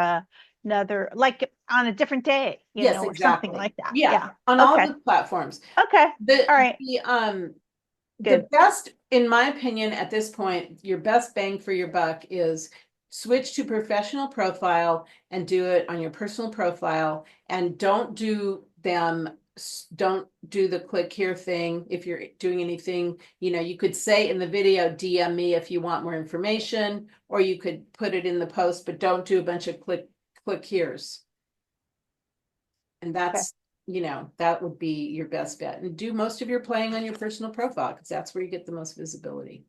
another like on a different day, Yes, or something exactly. like that. Yeah. Yeah. On all Okay. the platforms. Okay. The All right. the Good. best, in my opinion, at this point, your best bang for your buck is switch to professional profile and do it on your personal profile, and don't do the click here thing. If you're doing anything, you could say in the video, DM me if you want more information, or you could put it in the post, but don't do a bunch of click here's. And that's, that would be your best bet. And do most of your playing on your personal profile because that's where you get the most visibility.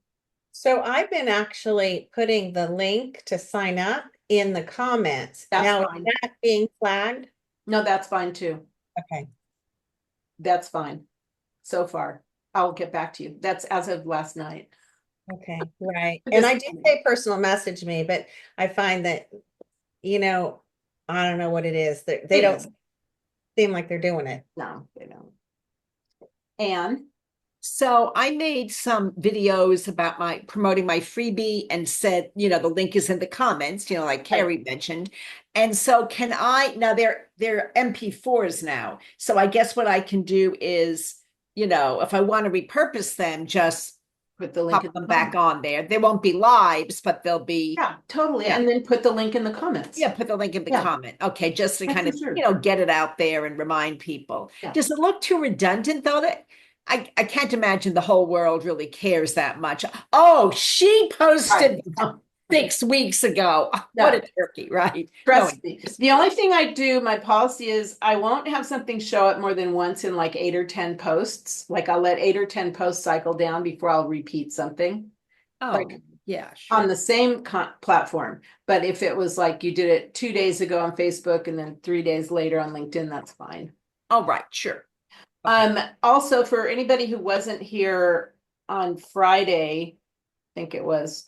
So I've been actually putting the link to sign up in the comments. That's Now, fine. is that being flagged? No, that's fine too. Okay. That's fine. So far. I'll get back to you. That's as of last night. Okay, right. But And this I did say personal message me, but I find that, I don't know what it is. They don't seem like they're doing it. No, they don't. And So I made some videos about promoting my freebie and said, the link is in the comments, like Carrie mentioned. And so now they're MP4s now. So I guess what I can do is, if I want to repurpose them, just put the link pop them back on there. They won't be lives, but they'll be. Yeah, totally. Yeah. And then put the link in the comments. Yeah, put the link in the comment. Okay, just to kind of, sure. get it out there and remind people. Yeah. Does it look too redundant though? That I can't imagine the whole world really cares that much. Oh, she posted 6 weeks ago. No. What a turkey, right? Trust me. The only thing I do, my policy is I won't have something show up more than once in like 8 or 10 posts. Like I'll let 8 or 10 posts cycle down before I'll repeat something. Oh, Like, yeah, sure. on the same platform. But if it was like you did it 2 days ago on Facebook and then 3 days later on LinkedIn, that's fine. Oh, right, sure. Okay. Also for anybody who wasn't here on Friday, I think it was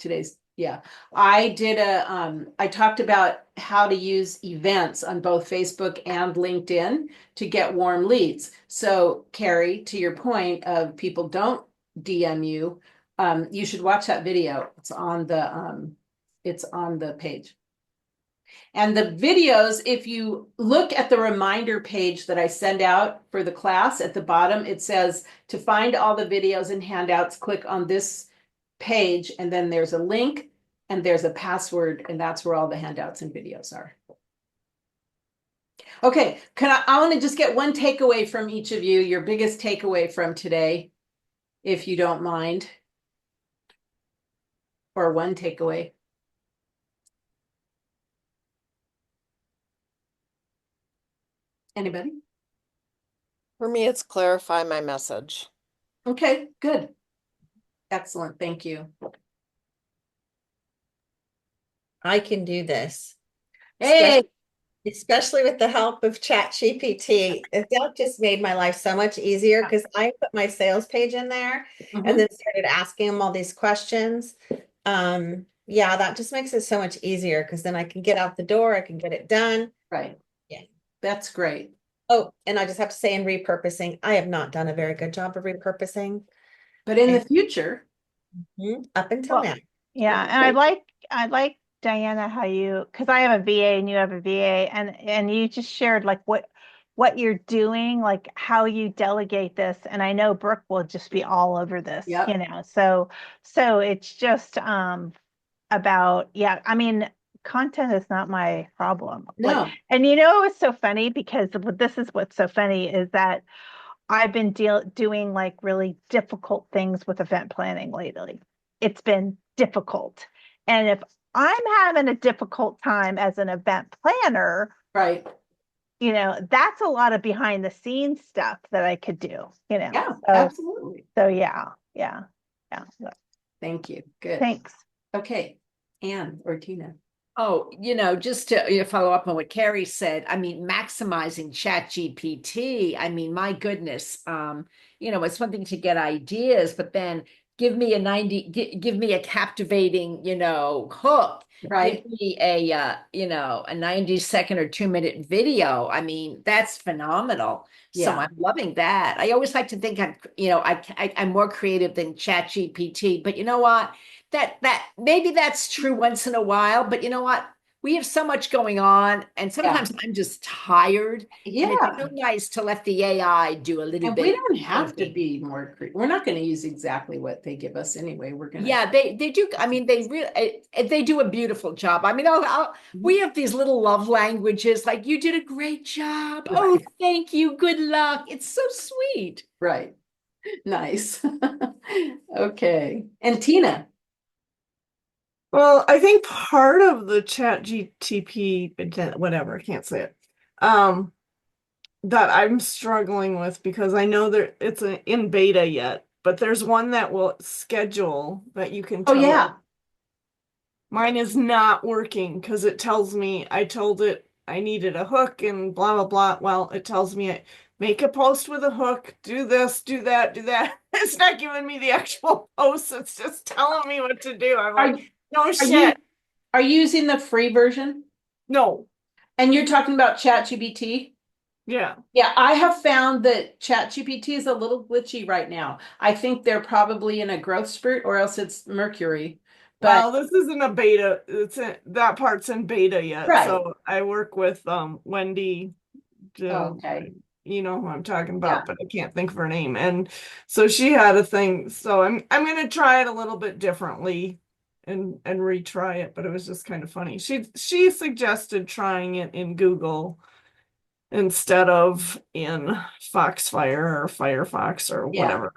I did I talked about how to use events on both Facebook and LinkedIn to get warm leads. So Carrie, to your point of people don't DM you, you should watch that video. It's on the page. And the videos, if you look at the reminder page that I send out for the class at the bottom, it says to find all the videos and handouts, click on this page, and then there's a link and there's a password, and that's where all the handouts and videos are. Okay, I want to just get one takeaway from each of you, your biggest takeaway from today, if you don't mind. Or one takeaway. Anybody? For me, it's clarify my message. Okay, good. Excellent, thank you. I can do this. Hey, Especially with the help of ChatGPT. That just made my life so much easier because I put my sales page in there and then started asking them all these questions. Yeah, that just makes it so much easier because then I can get out the door, I can get it done. right. Yeah. That's great. Oh, and I just have to say in repurposing, I have not done a very good job of repurposing But in the future, up until Well, now. yeah, and I like Diana how you, because I have a VA and you have a VA, and you just shared like what you're doing, like how you delegate this, and I know Brooke will just be all over this, Yep. you know. So it's just about, yeah, I mean, content is not my problem. Like, no, and you know, it was so funny because this is what's so funny is that I've been doing like really difficult things with event planning lately. It's been difficult. And if I'm having a difficult time as an event planner, right. you know, that's a lot of behind the scenes stuff that I could do, you know. Yeah, So, absolutely. so yeah, yeah, yeah. Thank you. Good. Thanks. Okay. Anne or Tina. Oh, just to follow up on what Carrie said, I mean, maximizing ChatGPT. I mean, my goodness, it's one thing to get ideas, but then give me give me a captivating, hook. Right. Give me a 90-second or 2-minute video. I mean, that's phenomenal. So Yeah. I'm loving that. I always like to think I'm more creative than ChatGPT, but you know what? That maybe that's true once in a while, but you know what? We have so much going on, and sometimes I'm just tired. And it's Yeah. so nice to let the AI do a little And bit. we don't have to thinking. be more we're not going to use exactly what they give us anyway. We're going to. Yeah, they do. I mean, they do a beautiful job. I mean, we have these little love languages. Like, you did a great job. Oh, Right. thank you. Good luck. It's so sweet. Right. Nice. Okay. And Tina. Well, I think part of the chat GTP, whatever, I can't say it, that I'm struggling with because I know that it's in beta yet, but there's one that will schedule that you can Oh, tell it. yeah. Mine is not working because it tells me I told it I needed a hook and blah, blah, blah. Well, it tells me make a post with a hook, do this, do that, do that. It's not giving me the actual post. It's just telling me what to do. I'm Are, like, no are you shit. are you using the free version? No. And you're talking about ChatGPT? Yeah. Yeah, I have found that ChatGPT is a little glitchy right now. I think they're probably in a growth spurt, or else it's Mercury. But Well, this isn't a beta. That part's in beta yet. Right. So I work with Wendy. okay. You know who I'm talking Yeah. about, but I can't think of her name. And so she had a thing. So I'm gonna try it a little bit differently and retry it, but it was just kind of funny. She suggested trying it in Google instead of in Foxfire or Firefox or Yeah. whatever.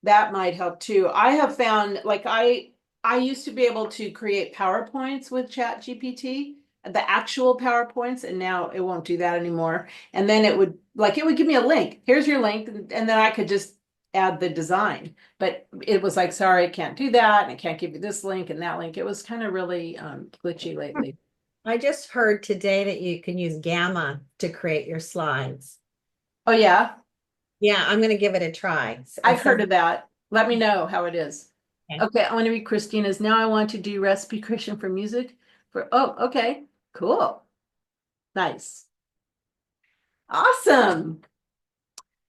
That might help too. I have found like I used to be able to create PowerPoints with ChatGPT, the actual PowerPoints, and now it won't do that anymore. And then it would give me a link. Here's your link, and then I could just add the design. But it was like, sorry, I can't do that, and I can't give you this link and that link. It was kind of really glitchy lately. I just heard today that you can use Gamma to create your slides. Oh yeah, Yeah, I'm gonna give it a try. I've heard of that. Let me know how it is. Okay. Okay, I want to read Christina's. Now I want to do recipe creation for music. Okay, cool. Nice. Awesome.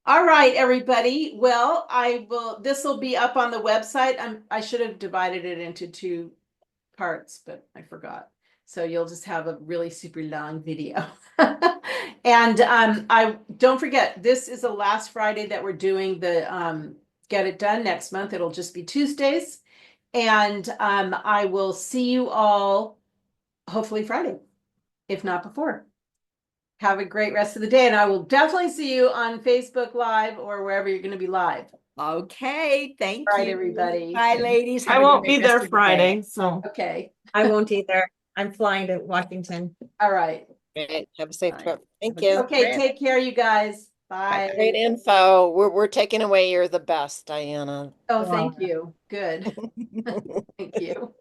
All right, everybody. Well, this will be up on the website. I should have divided it into 2 parts, but I forgot. So you'll just have a really super long video. And I don't forget, this is the last Friday that we're doing the Get It Done. Next month. It'll just be Tuesdays. And I will see you all hopefully Friday, if not before. Have a great rest of the day, and I will definitely see you on Facebook Live or wherever you're going to be live. Okay, thank All right, you. everybody. Bye, ladies. I Have a won't great be rest there of the day. Friday, so Okay. I won't either. I'm flying to Washington. All right. Great. Have a safe Bye. trip. Thank you. Okay, take care, you guys. Bye. Great info. We're taking away. You're the best, Diana. Oh, thank you. Good. Thank you.